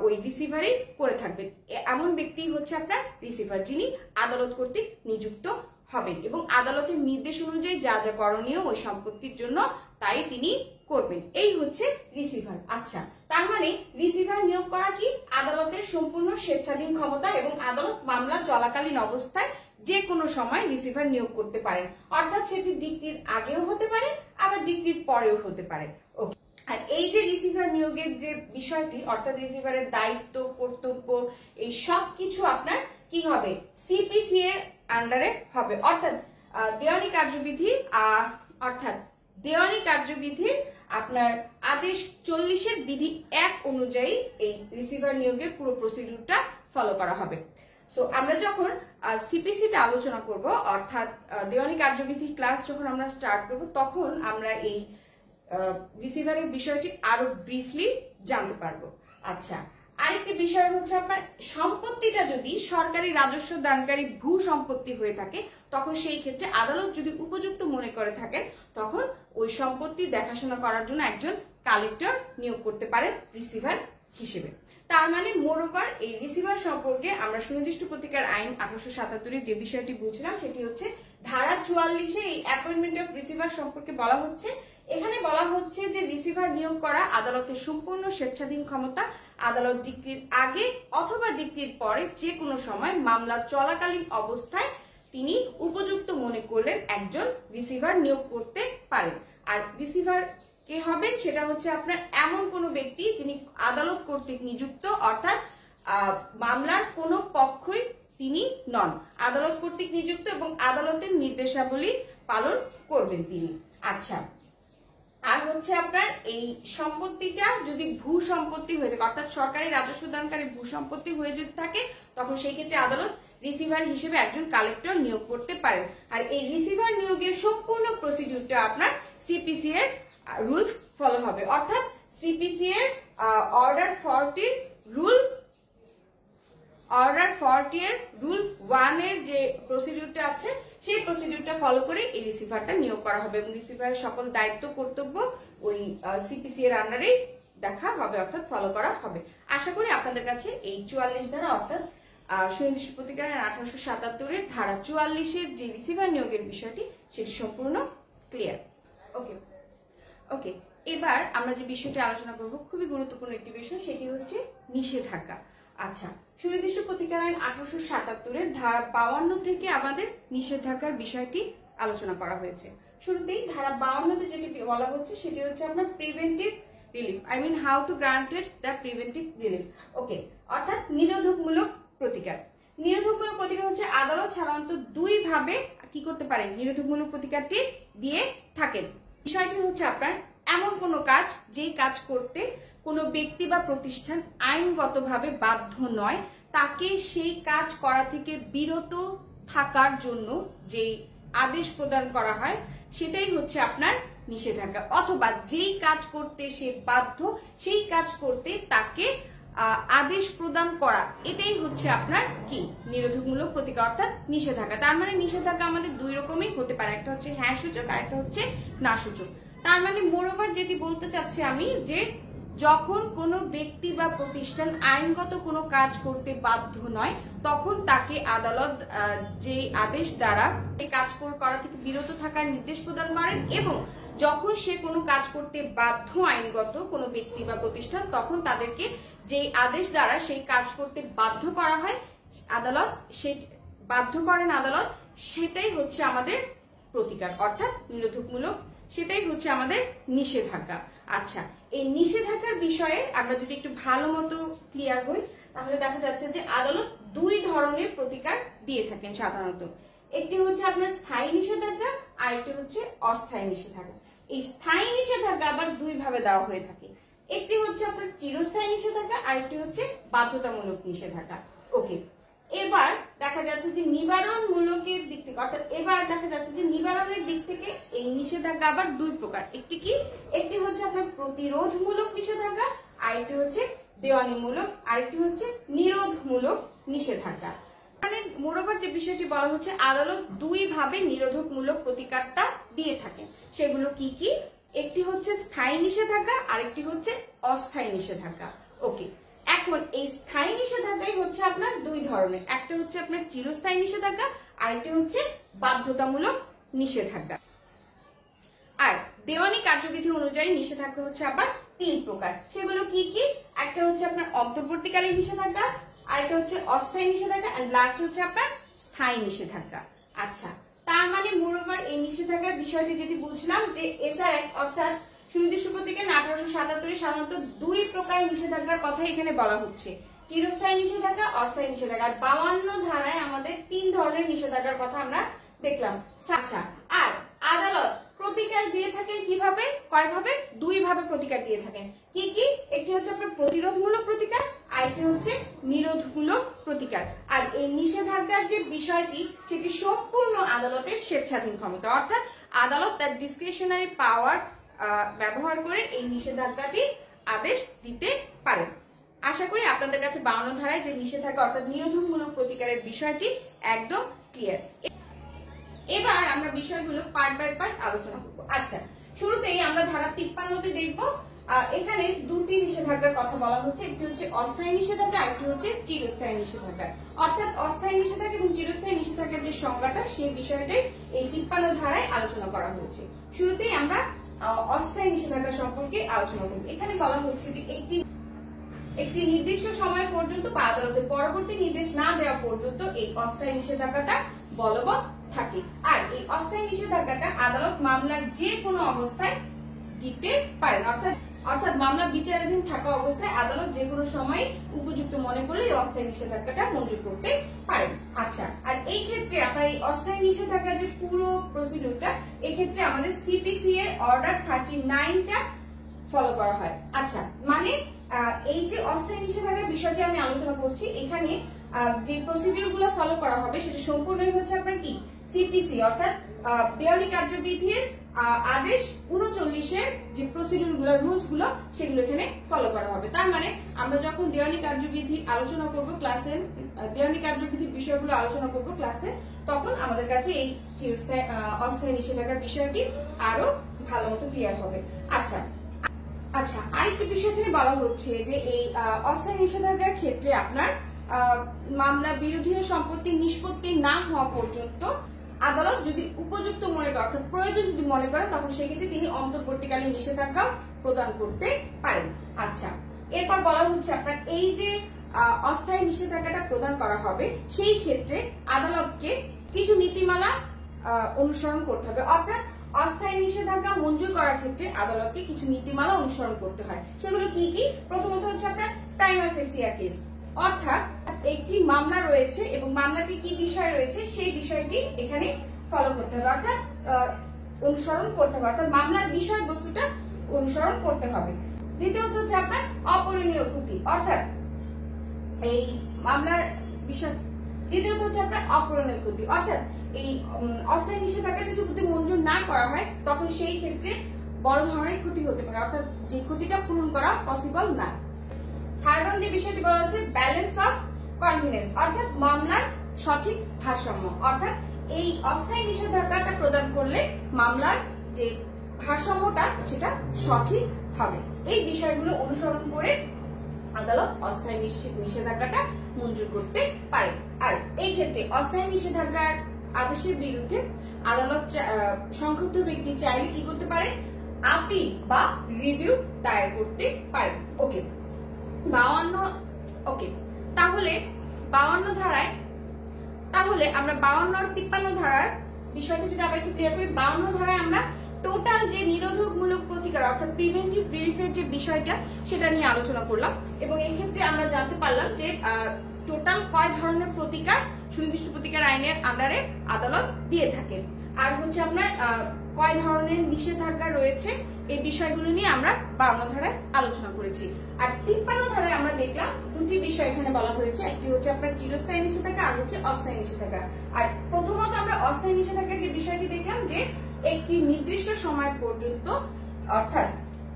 ওই রিসিভারই করে থাকবেন। এমন ব্যক্তি হচ্ছে আপনার রিসিভার, যিনি আদালত কর্তৃক নিযুক্ত হবেন এবং আদালতের নির্দেশ অনুযায়ী যা যা করণীয় ওই সম্পত্তির জন্য তাই তিনি করবেন। এই হচ্ছে রিসিভার। আচ্ছা, তার মানে রিসিভার নিয়োগ করা কি? আদালতের সম্পূর্ণ স্বেচ্ছাধীন ক্ষমতা এবং আদালত মামলা চলাকালীন অবস্থায় যে কোনো সময় রিসিভার নিয়োগ করতে পারেন, অর্থাৎ সেটি ডিক্রির আগেও হতে পারে আবার ডিক্রির পরেও হতে পারে। ওকে, আর এই যে রিসিভার নিয়োগের যে বিষয়টি অর্থাৎ রিসিভারের দায়িত্ব কর্তব্য এই সব কিছু আপনার কি হবে? সিপিসি এর আন্ডারে হবে, অর্থাৎ দেওয়ানি কার্যবিধির আপনার আদেশ 40-এর বিধি 1 অনুযায়ী এই রিসিভার নিয়োগের পুরো প্রসিডিউরটা ফলো করা হবে। সো আমরা যখন সিপিসিটা আলোচনা করব অর্থাৎ দেওয়ানি কার্যবিধি ক্লাস যখন আমরা স্টার্ট করব তখন আমরা এই রিসিভারের বিষয়টি আরো ব্রিফলি জানতে পারবো। আচ্ছা, আরেকটি বিষয় হচ্ছে আপনার সম্পত্তিটা যদি সরকারি রাজস্ব দানকারী ভূ সম্পত্তি হয়ে থাকে তখন সেই ক্ষেত্রে আদালত যদি উপযুক্ত মনে করে থাকেন তখন ওই সম্পত্তি দেখাশোনা করার জন্য একজন কালেক্টর নিয়োগ করতে পারেন রিসিভার হিসেবে। তার মানে মোরওভার এই রিসিভার সম্পর্কে আমরা সুনির্দিষ্ট প্রতিকার আইন 1877 যে বিষয়টি বুঝলাম সেটি হচ্ছে ধারা 44-এ এই অ্যাপয়েন্টমেন্ট অফ রিসিভার সম্পর্কে বলা হচ্ছে। এখানে বলা হচ্ছে যে রিসিভার নিয়োগ করা আদালতের সম্পূর্ণ স্বেচ্ছাধীন ক্ষমতা, আদালত ডিক্রির আগে অথবা ডিক্রির পরে যে কোনো সময় মামলা চলাকালীন অবস্থায় তিনি উপযুক্ত মনে করলেন একজন রিসিভার নিয়োগ করতে পারেন। আর রিসিভার কে হবেন সেটা হচ্ছে আপনার এমন কোনো ব্যক্তি যিনি আদালত কর্তৃক নিযুক্ত, অর্থাৎ মামলার কোনো পক্ষই তিনি নন, আদালত কর্তৃক নিযুক্ত এবং আদালতের নির্দেশাবলী পালন করবেন তিনি। আচ্ছা, আর হচ্ছে আপনার এই সম্পত্তিটা যদি ভূ সম্পত্তি হয়ে থাকে অর্থাৎ সরকারি রাজস্ব দানকারী ভূ সম্পত্তি হয়ে যদি থাকে তখন সেই ক্ষেত্রে আদালত রিসিভার হিসেবে একজন কালেক্টর নিয়োগ করতে পারেন। আর এই রিসিভার নিয়োগের সম্পূর্ণ প্রসিডিউরটা আপনার সিপিসি এর রুলস ফলো হবে, অর্থাৎ সিপিসি এর অর্ডার 40 এর রুল 1 এর যে প্রসিডিউরটা আছে সেই প্রসিডিউরটা ফলো করে এই রিসিভারটা নিয়োগ করা হবে এবং রিসিভারের সকল দায়িত্ব কর্তব্য ওই সিপিসি এর আন্ডারে দেখা হবে অর্থাৎ ফলো করা হবে। আশা করি আপনাদের কাছে এই 44 ধারা অর্থাৎ সুনির্দিষ্ট প্রতিকার আইন 1877 এর ধারা 44 এর যে রিসিভার নিয়োগের বিষয়টি সেটি সম্পূর্ণ ক্লিয়ার। ওকে, এবার আমরা যে বিষয়টি আলোচনা করব খুবই গুরুত্বপূর্ণ একটি বিষয়, সেটি হচ্ছে নিষেধাজ্ঞা। আচ্ছা, সুনির্দিষ্ট প্রতিকার আইন 1877 এর ধারা 52 থেকে আমাদের নিষেধাজ্ঞার বিষয়টি আলোচনা করা হয়েছে। শুরুতেই ধারা 52-তে যেটি বলা হচ্ছে সেটি হচ্ছে আপনার preventive relief, I mean how to granted the preventive relief. Okay, অর্থাৎ নিরোধকমূলক প্রতিকার। নিরোধকমূলক প্রতিকার হচ্ছে আদালত সাধারণত 2 ভাবে কি করতে পারে, নিরোধকমূলক প্রতিকারটি দিয়ে থাকেন। বিষয়টি হচ্ছে আপনার এমন কোনো কাজ যেই কাজ করতে কোনো ব্যক্তি বা প্রতিষ্ঠান আইনগতভাবে বাধ্য নয়, তাকে সেই কাজ করা থেকে বিরত থাকার জন্য যেই আদেশ প্রদান করা হয় সেটাই হচ্ছে আপনার নিষেধাজ্ঞা, অথবা যেই কাজ করতে সে বাধ্য সেই কাজ করতে তাকে আদেশ প্রদান করা, এটাই হচ্ছে আপনার কি নিরোধকমূলক প্রতিকার অর্থাৎ নিষেধাজ্ঞা। তার মানে নিষেধাজ্ঞা আমাদের 2 রকমই হতে পারে, একটা হচ্ছে হ্যাঁ সূচক আর একটা হচ্ছে না সূচক। তার মানে মোরওভার যেটি বলতে চাচ্ছি আমি যে যখন কোনো ব্যক্তি বা প্রতিষ্ঠান আইনগত কোনো কাজ করতে বাধ্য নয় তখন তাকে আদালত যে আদেশ দ্বারা এই কাজ করা থেকে বিরত থাকার নির্দেশ প্রদান করেন, এবং যখন সে কোনো কাজ করতে বাধ্য আইনগত কোনো ব্যক্তি বা প্রতিষ্ঠান তখন তাদেরকে যে আদেশ দ্বারা সেই কাজ করতে বাধ্য করা হয় আদালত, বাধ্য করেন আদালত, সেটাই হচ্ছে আমাদের প্রতিকার অর্থাৎ নিরোধকমূলক সেটাই হচ্ছে আমাদের নিষেধাজ্ঞা। আচ্ছা, এই নিষেধাজ্ঞার বিষয়ে আমরা যদি একটু ভালো মতো ক্লিয়ার হই, তাহলে দেখা যাচ্ছে যে আদালত দুই ধরনের প্রতিকার দিয়ে থাকেন সাধারণত। একটি হচ্ছে আপনার স্থায়ী নিষেধাজ্ঞা, আর একটি হচ্ছে অস্থায়ী নিষেধাজ্ঞা। এই স্থায়ী নিষেধাজ্ঞা আবার দুই ভাবে দেওয়া হয়ে থাকে। একটি হচ্ছে আপনার চিরস্থায়ী নিষেধাজ্ঞা, আর একটি হচ্ছে বাধ্যতামূলক নিষেধাজ্ঞা। ওকে, এবার দেখা যাচ্ছে যে নিবারণমূলকের দিক থেকে, অর্থাৎ এবার দেখা যাচ্ছে যে নিবারণের দিক থেকে এই নিষেধাজ্ঞা আবার দুই প্রকার। একটি কি, একটি হচ্ছে আপনার প্রতিরোধমূলক নিষেধাজ্ঞা, আর একটি হচ্ছে দেওয়ানিমূলক, আর একটি হচ্ছে নিরোধমূলক নিষেধাজ্ঞা। মানে মোরওভার যে বিষয়টি বলা হচ্ছে, আদালত দুই ভাবে নিরোধকমূলক প্রতিকারটা দিয়ে থাকেন। সেগুলো কি কি, একটি হচ্ছে স্থায়ী নিষেধাজ্ঞা, আর একটি হচ্ছে অস্থায়ী নিষেধাজ্ঞা। ওকে, এখন এই স্থায়ী নিষেধাজ্ঞাই হচ্ছে আপনার দুই ধরনের, একটা হচ্ছে আপনার চিরস্থায়ী নিষেধাজ্ঞা, আর একটি হচ্ছে বাধ্যতামূলক নিষেধাজ্ঞা। আর দেওয়ানি কার্যবিধি অনুযায়ী নিষেধাজ্ঞা হচ্ছে আবার তিন প্রকার। সেগুলো কি কি, একটা হচ্ছে আপনার অন্তর্বর্তীকালীন নিষেধাজ্ঞা, আর একটা হচ্ছে অস্থায়ী নিষেধাজ্ঞা, আর লাস্ট হচ্ছে আপনার স্থায়ী নিষেধাজ্ঞা। আচ্ছা, তার মানে মোরওভার এই নিষেধাজ্ঞার বিষয়টি যেটি বুঝলাম যে এসআর অ্যাক্ট অর্থাৎ সুনির্দিষ্ট প্রতিজ্ঞা 1877 সাধারণত দুই প্রকার নিষেধাজ্ঞার কথা এখানে বলা হচ্ছে, চিরস্থায়ী নিষেধাজ্ঞা, অস্থায়ী নিষেধাজ্ঞা। আর 52 ধারায় আমাদের তিন ধরনের নিষেধাজ্ঞার কথা আমরা দেখলাম। আচ্ছা, আর আদালত প্রতিকার দিয়ে থাকেন কিভাবে, কয় ভাবে, দুই ভাবে প্রতিকার দিয়ে থাকেন। কি কি, একটি হচ্ছে আপনার প্রতিরোধমূলক প্রতিকার, আর একটি হচ্ছে নিরোধমূলক প্রতিকার। আর এই নিষেধাজ্ঞার যে বিষয়টি, সেটি সম্পূর্ণ আদালতের স্বেচ্ছাধীন ক্ষমতা, অর্থাৎ আদালত তার ডিসক্রিশনারি পাওয়ার ব্যবহার করে এই নিষেধাজ্ঞাটি আদেশ দিতে পারেন। আশা করি আপনাদের কাছে 52 ধারায় যে নিষেধাজ্ঞা অর্থাৎ নিরোধমূলক প্রতিকারের বিষয়টি একদম ক্লিয়ার। এবার আমরা বিষয়গুলো পার্ট বাই পার্ট আলোচনা করব। আচ্ছা, শুরুতেই আমরা ধারা 53তে দেখব। এখানে দুটি নিষেধাজ্ঞার কথা বলা হচ্ছে, একটি হচ্ছে অস্থায়ী নিষেধাজ্ঞা, আর একটি হচ্ছে চিরস্থায়ী নিষেধাজ্ঞা। অর্থাৎ অস্থায়ী নিষেধাজ্ঞা এবং চিরস্থায়ী নিষেধাজ্ঞার যে সংজ্ঞাটা, সেই বিষয়টাই এই 53 ধারায় আলোচনা করা হয়েছে। শুরুতেই আমরা অস্থায়ী নিষেধাজ্ঞা সম্পর্কে আলোচনা করব। এখানে বলা হচ্ছে যে একটি নির্দিষ্ট সময় পর্যন্ত বা আদালতের পরবর্তী নির্দেশ না দেওয়া পর্যন্ত এই অস্থায়ী নিষেধাজ্ঞাটা বলবৎ থাকে। আর এই অস্থায়ী নিষেধাজ্ঞাটা আদালত মামলার যে কোনো অবস্থায় দিতে পারেন, অর্থাৎ মামলা বিচারাধীন থাকা অবস্থায় আদালত যে কোনো সময় উপযুক্ত মনে করলে এই অস্থায়ী নিষেধাজ্ঞাটা মঞ্জুর করতে পারেন। আচ্ছা, আর এই ক্ষেত্রে আপনার এই অস্থায়ী নিষেধাজ্ঞার যে পুরো প্রসিডিউরটা, এই ক্ষেত্রে আমাদের সিপিসি এর অর্ডার 39টা ফলো করা হয়। আচ্ছা, মানে এই যে অস্থায়ী নিষেধাজ্ঞার বিষয়টি আমি আলোচনা করছি, এখানে যে প্রসিডিউর গুলো ফলো করা হবে সেটা সম্পূর্ণই হচ্ছে আপনার কি, সিপিসি অর্থাৎ দেওয়ানি কার্যবিধির আদেশ 39-এর যে প্রসিডিউর গুলো, রুলস গুলো, সেগুলো এখানে ফলো করা হবে। তার মানে আমরা যখন দেওয়ানি কার্যবিধি আলোচনা করব ক্লাসে, দেওয়ানি কার্যবিধির বিষয়গুলো আলোচনা করব ক্লাসে, তখন আমাদের কাছে এই চিরস্থায়ী অস্থায়ী নিষেধাজ্ঞার বিষয়টি আরো ভালো মতো ক্লিয়ার হবে। আচ্ছা, আরেকটি বিষয় এখানে বলা হচ্ছে যে এই অস্থায়ী নিষেধাজ্ঞার ক্ষেত্রে আপনার মামলা বিরোধীয় সম্পত্তি নিষ্পত্তি না হওয়া পর্যন্ত আদালত যদি উপযুক্ত মনে করে, অর্থাৎ প্রয়োজন যদি মনে করে, তখন সেক্ষেত্রে তিনি অন্তর্বর্তীকালীন নিষেধাজ্ঞা প্রদান করতে পারেন। আচ্ছা, এরপর বলা হচ্ছে আপনার এই যে অস্থায়ী নিষেধাজ্ঞাটা প্রদান করা হবে, সেই ক্ষেত্রে আদালতকে কিছু নীতিমালা অনুসরণ করতে হবে। অর্থাৎ অস্থায়ী নিষেধাজ্ঞা মঞ্জুর করার ক্ষেত্রে আদালতকে কিছু নীতিমালা অনুসরণ করতে হয়। সেগুলো কি কি, প্রথমত হচ্ছে আপনার প্রাইমা ফেসিয়া কেস, অর্থাৎ একটি মামলা রয়েছে এবং মামলাটি কি বিষয় রয়েছে সেই বিষয়টি এখানে ফলো করতে হবে, অর্থাৎ অনুসরণ করতে হবে, অর্থাৎ মামলার বিষয়বস্তুটা অনুসরণ করতে হবে। দ্বিতীয়ত হচ্ছে আপনার অপরিণীয় ক্ষতি, অর্থাৎ এই মামলার বিষয়, দ্বিতীয়ত হচ্ছে আপনার অপরিণীয় ক্ষতি, অর্থাৎ এই অস্থায়ী নিষেধাজ্ঞাটা যদি মঞ্জুর না করা হয়, তখন সেই ক্ষেত্রে বড় ধরনের ক্ষতি হতে পারে, অর্থাৎ যে ক্ষতিটা পূরণ করা পসিবল না। থার্ড যে বিষয়টি বলা হচ্ছে ব্যালেন্স অফ কনভিনিয়েন্স, অর্থাৎ মামলার সঠিক ভারসাম্য, অর্থাৎ এই অস্থায়ী নিষেধাজ্ঞাটা প্রদান করলে মামলার যে ভারসাম্যটা সেটা সঠিক হবে। এই বিষয়গুলো অনুসরণ করে আদালত অস্থায়ী নিষেধাজ্ঞাটা মঞ্জুর করতে পারে। আর এই ক্ষেত্রে অস্থায়ী নিষেধাজ্ঞার আদেশের বিরুদ্ধে আদালত সংক্ষুব্ধ ব্যক্তি চাইলে কি করতে পারে, আপিল বা রিভিউ দায়ের করতে পারে। ওকে, 52, ওকে, তাহলে 52 ধারায়, তাহলে আমরা 52 আর 53 ধারার বিষয়টা যদি আবার একটু ক্লিয়ার করি, 52 ধারায় আমরা টোটাল যে নিরোধকমূলক প্রতিকার অর্থাৎ প্রিভেন্টিভ রিলিফের যে বিষয়টা সেটা নিয়ে আলোচনা করলাম এবং এই ক্ষেত্রে আমরা জানতে পারলাম যে টোটাল কয় ধরনের প্রতিকার সুনির্দিষ্ট প্রতিকার আইনের আন্ডারে আদালত দিয়ে থাকে, আর হচ্ছে আপনার কয় ধরনের নিষেধাজ্ঞা রয়েছে এই বিষয়গুলো নিয়ে আমরা 52 ধারায় আলোচনা করেছি। আর 53 ধারায় আমরা দেখলাম দুটি বিষয় এখানে বলা হয়েছে, একটি হচ্ছে আপনার চিরস্থায়ী নিষেধাজ্ঞা আর হচ্ছে অস্থায়ী নিষেধাজ্ঞা। আর প্রথমত আমরা অস্থায়ী নিষেধাজ্ঞার যে বিষয়টি দেখলাম যে একটি নির্দিষ্ট সময় পর্যন্ত অর্থাৎ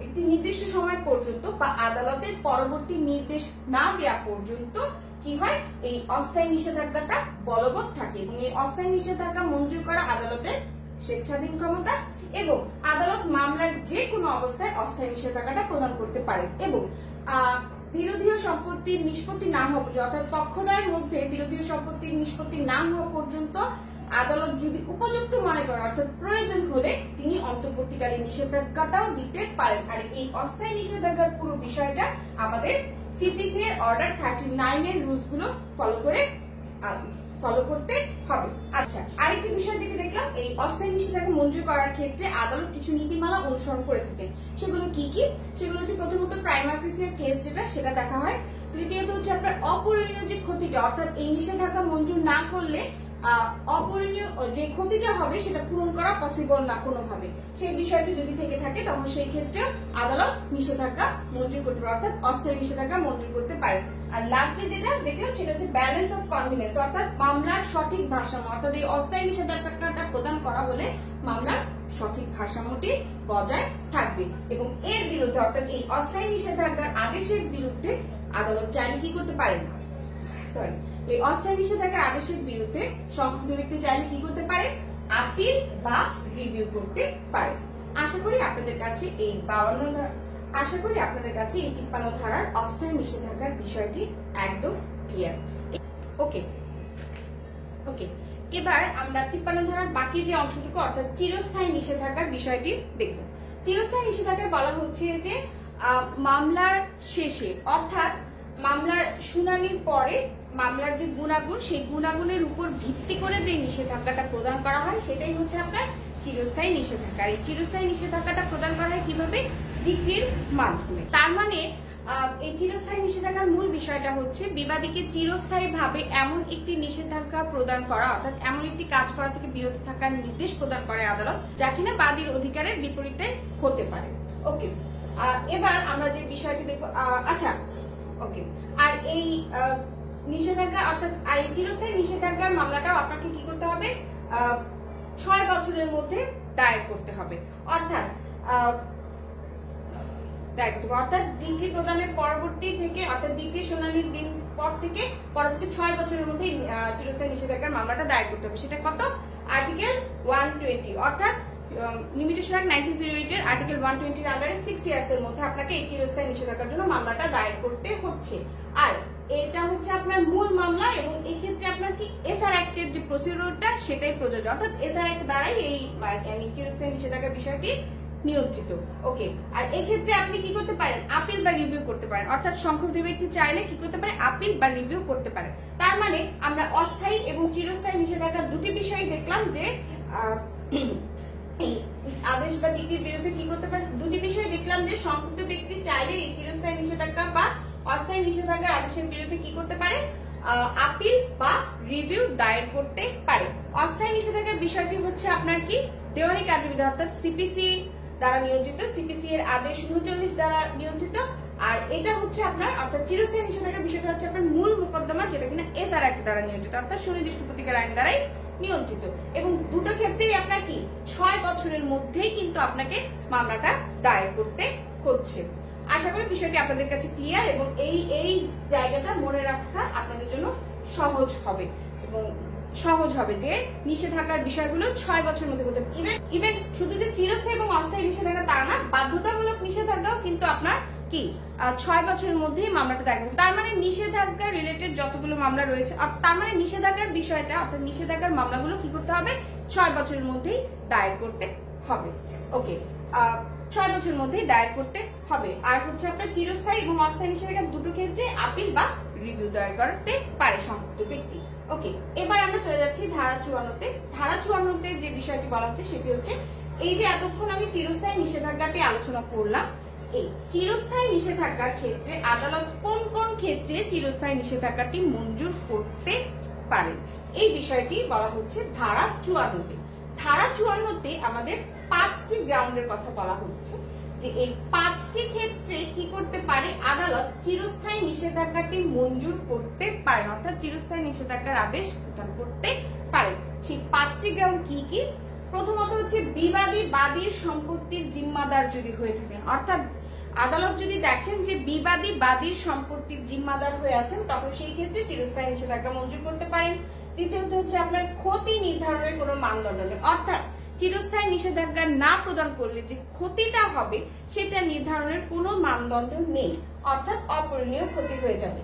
একটি নির্দিষ্ট সময় পর্যন্ত বা আদালতের পরবর্তী নির্দেশ না দেওয়া পর্যন্ত কি হয় এই অস্থায়ী নিষেধাজ্ঞাটা বলবৎ থাকে এবং এই অস্থায়ী নিষেধাজ্ঞা মঞ্জুর করা আদালতের স্বেচ্ছাধীন ক্ষমতা এবং আদালত মামলার যে কোনো অবস্থায় অস্থায়ী নিষেধাজ্ঞাটা প্রদান করতে পারে এবং বিরোধীয় সম্পত্তির নিষ্পত্তি না হওয়া পর্যন্ত অর্থাৎ পক্ষদ্বয়ের মধ্যে বিরোধীয় সম্পত্তির নিষ্পত্তি না হওয়া পর্যন্ত আদালত যদি উপযুক্ত মনে করে অর্থাৎ প্রয়োজন হলে তিনি অন্তর্বর্তীকালীন নিষেধাজ্ঞাটাও দিতে পারেন। আর এই অস্থায়ী নিষেধাজ্ঞার পুরো বিষয়টা আমাদের সিপিসি এর অর্ডার 39 এর রুলস গুলো ফলো করতে হবে। আচ্ছা, আরেকটি বিষয় যেটি দেখলাম এই অস্থায়ী নিষেধাজ্ঞা মঞ্জুর করার ক্ষেত্রে আদালত কিছু নীতিমালা অনুসরণ করে থাকেন। সেগুলো কি কি? সেগুলো হচ্ছে প্রথমত প্রাইমা ফেসিয়া কেস যেটা সেটা দেখা হয়, তৃতীয়ত হচ্ছে আপনার অপূরণীয় যে ক্ষতিটা অর্থাৎ এই নিষেধাজ্ঞা মঞ্জুর না করলে অপূরণীয় যে ক্ষতিটা হবে সেটা পূরণ করা পসিবল না কোনোভাবে, সেই বিষয়টি যদি থেকে থাকে তখন সেই ক্ষেত্রে আদালত নিষেধাজ্ঞা মঞ্জুর করতে পারে অর্থাৎ অস্থায়ী নিষেধাজ্ঞা মঞ্জুর করতে পারে। আর লাস্টে যেটা দেখলাম সেটা হচ্ছে ব্যালেন্স অফ কনভিনিয়েন্স অর্থাৎ মামলার সঠিক ভারসাম্য অর্থাৎ এই অস্থায়ী নিষেধাজ্ঞাটা প্রদান করা হলে মামলার সঠিক ভারসাম্যটি বজায় থাকবে এবং এর বিরুদ্ধে অর্থাৎ এই অস্থায়ী নিষেধাজ্ঞার আদেশের বিরুদ্ধে আদালত চাইলে কি করতে পারেন এই অস্থায়ী নিষেধাজ্ঞার আদেশের বিরুদ্ধে সংশ্লিষ্ট ব্যক্তি চাইলে কি করতে পারে আপিল বা রিভিউ করতে পারে। আশা করি আপনাদের কাছে এই 53 ধারার অস্থায়ী নিষেধাজ্ঞার বিষয়টি একদম ক্লিয়ার। ওকে, এবার আমরা 53 ধারার বাকি যে অংশটুকু অর্থাৎ চিরস্থায়ী নিষেধাজ্ঞার বিষয়টি দেখব। চিরস্থায়ী নিষেধাজ্ঞায় বলা হচ্ছে যে মামলার শেষে অর্থাৎ মামলার শুনানির পরে মামলার যে গুণাগুণ সেই গুণাগুণের উপর ভিত্তি করে যে নিষেধাজ্ঞাটা প্রদান করা হয় সেটাই হচ্ছে আপনার চিরস্থায়ী নিষেধাজ্ঞা। এই চিরস্থায়ী নিষেধাজ্ঞাটা প্রদান করা হয় কিভাবে? ডিক্রির মাধ্যমে। তার মানে এই চিরস্থায়ী নিষেধাজ্ঞার মূল বিষয়টা হচ্ছে বিবাদীকে চিরস্থায়ী ভাবে এমন একটি নিষেধাজ্ঞা প্রদান করা অর্থাৎ এমন একটি কাজ করা থেকে বিরত থাকার নির্দেশ প্রদান করে আদালত যা কিনা বাদীর অধিকারের বিপরীতে হতে পারে। ওকে, এবার আমরা যে বিষয়টি দেখব। আচ্ছা, ওকে, আর এই নিষেধাজ্ঞা অর্থাৎ এই চিরস্থায়ী নিষেধাজ্ঞার মামলাটাও আপনাকে কি করতে হবে 6 বছরের মধ্যে দায়ের করতে হবে অর্থাৎ ডিগ্রি প্রদানের পরবর্তী থেকে অর্থাৎ ডিগ্রি শুনানির দিন পর থেকে পরবর্তী 6 বছরের মধ্যে চিরস্থায়ী নিষেধাজ্ঞার মামলাটা দায়ের করতে হবে। সেটা কত? আর্টিকেল 120 অর্থাৎ লিমিটেশন অ্যাক্ট 1908 এর আর্টিকেল 120 এর আন্ডারে 6 ইয়ার্স এর মধ্যে আপনাকে এই চিরস্থায়ী নিষেধাজ্ঞার জন্য মামলাটা দায়ের করতে হচ্ছে। আর এটা হচ্ছে আপনার মূল মামলা এবং এই ক্ষেত্রে আপনার কি এসআর অ্যাক্টের যে প্রসিডিউরটা সেটাই প্রযোজ্য অর্থাৎ এসআর অ্যাক্ট দ্বারাই এই চিরস্থায়ী নিষেধাজ্ঞার বিষয়টি নিয়ন্ত্রিত। ওকে, আর এই ক্ষেত্রে আপনি কি করতে পারেন আপিল বা রিভিউ করতে পারেন অর্থাৎ সংক্ষুব্ধ ব্যক্তি চাইলে কি করতে পারে আপিল বা রিভিউ করতে পারে। তার মানে আমরা অস্থায়ী এবং চিরস্থায়ী নিষেধাজ্ঞার দুটি বিষয় দেখলাম যে আদেশ বা ডিগ্রির বিরুদ্ধে কি করতে পারে, দুটি বিষয় দেখলাম যে সংক্ষুব্ধ ব্যক্তি চাইলে এই চিরস্থায়ী নিষেধাজ্ঞা বা অস্থায়ী নিষেধাজ্ঞার আদেশের বিরুদ্ধে কি করতে পারে আপিল বা রিভিউ দায়ের করতে পারে। অস্থায়ী নিষেধাজ্ঞার বিষয়টি হচ্ছে আপনার কি দেওয়ানি কার্যবিধি অর্থাৎ সিপিসি দ্বারা নিয়ন্ত্রিত, সিপিসি এর আদেশ 39 দ্বারা নিয়ন্ত্রিত। আর এটা হচ্ছে আপনার অর্থাৎ চিরস্থায়ী নিষেধাজ্ঞার বিষয়টা হচ্ছে আপনার মূল মোকদ্দমা যেটা কিনা এসআর অ্যাক্ট দ্বারা নিয়ন্ত্রিত অর্থাৎ সুনির্দিষ্ট প্রতিকার আইন দ্বারাই নিয়ন্ত্রিত এবং দুটো ক্ষেত্রেই আপনার কি 6 বছরের মধ্যেই কিন্তু আপনাকে মামলাটা দায়ের করতে হচ্ছে। আশা করি বিষয়টি আপনাদের কাছে ক্লিয়ার এবং এই জায়গাটা মনে রাখা আপনাদের জন্য সহজ হবে যে নিষেধাজ্ঞার বিষয়গুলো 6 বছরের মধ্যে করতে হবে। ইভেন শুধু যে চিরস্থায়ী এবং অস্থায়ী নিষেধাজ্ঞা তা না, বাধ্যতামূলক নিষেধাজ্ঞাও কিন্তু আপনার কি 6 বছরের মধ্যেই মামলাটা দায়ের করতে। তার মানে নিষেধাজ্ঞা রিলেটেড যতগুলো মামলা রয়েছে তার মানে নিষেধাজ্ঞার বিষয়টা অর্থাৎ নিষেধাজ্ঞার মামলাগুলো কি করতে হবে 6 বছরের মধ্যেই দায়ের করতে হবে। ওকে, 6 বছরের মধ্যেই দায়ের করতে হবে। আর হচ্ছে আপনার চিরস্থায়ী এবং অস্থায়ী নিষেধাজ্ঞা দুটো ক্ষেত্রে আপিল বা রিভিউ দায়ের করতে পারে সংশ্লিষ্ট ব্যক্তি। ওকে, এবার আমরা চলে যাচ্ছি ধারা 54 তে। ধারা 54 তে যে বিষয়টি বলা হচ্ছে সেটি হচ্ছে এই যে এতক্ষণ আমি চিরস্থায়ী নিষেধাজ্ঞাটি আলোচনা করলাম, এই চিরস্থায়ী নিষেধাজ্ঞার ক্ষেত্রে আদালত কোন কোন ক্ষেত্রে চিরস্থায়ী নিষেধাজ্ঞাটি মঞ্জুর করতে পারে এই বিষয়টি বলা হচ্ছে ধারা 54-তে। ধারা 54-তে আমাদের 5টি গ্রাউন্ডের কথা বলা হচ্ছে, যে এই 5টি ক্ষেত্রে কি করতে পারে আদালত চিরস্থায়ী নিষেধাজ্ঞাটি মঞ্জুর করতে পারে, অর্থাৎ চিরস্থায়ী নিষেধাজ্ঞার আদেশ প্রদান করতে পারে। সেই 5টি গ্রাউন্ড কি কি? প্রথমত হচ্ছে বিবাদী বাদীর সম্পত্তির জিম্মাদার যদি হয়ে থাকেন, অর্থাৎ আদালত যদি দেখেন যে বিবাদী বাদীর সম্পত্তির জিম্মাদার হয়ে আছেন, তখন সেই ক্ষেত্রে চিরস্থায়ী নিষেধাজ্ঞা মঞ্জুর করতে পারেন। দ্বিতীয়ত হচ্ছে আপনার ক্ষতি নির্ধারণের কোনো মানদণ্ড নেই, অর্থাৎ চিরস্থায়ী নিষেধাজ্ঞা না প্রদান করলে যে ক্ষতিটা হবে সেটা নির্ধারণের কোনো মানদণ্ড নেই, অর্থাৎ অপূরণীয় ক্ষতি হয়ে যাবে।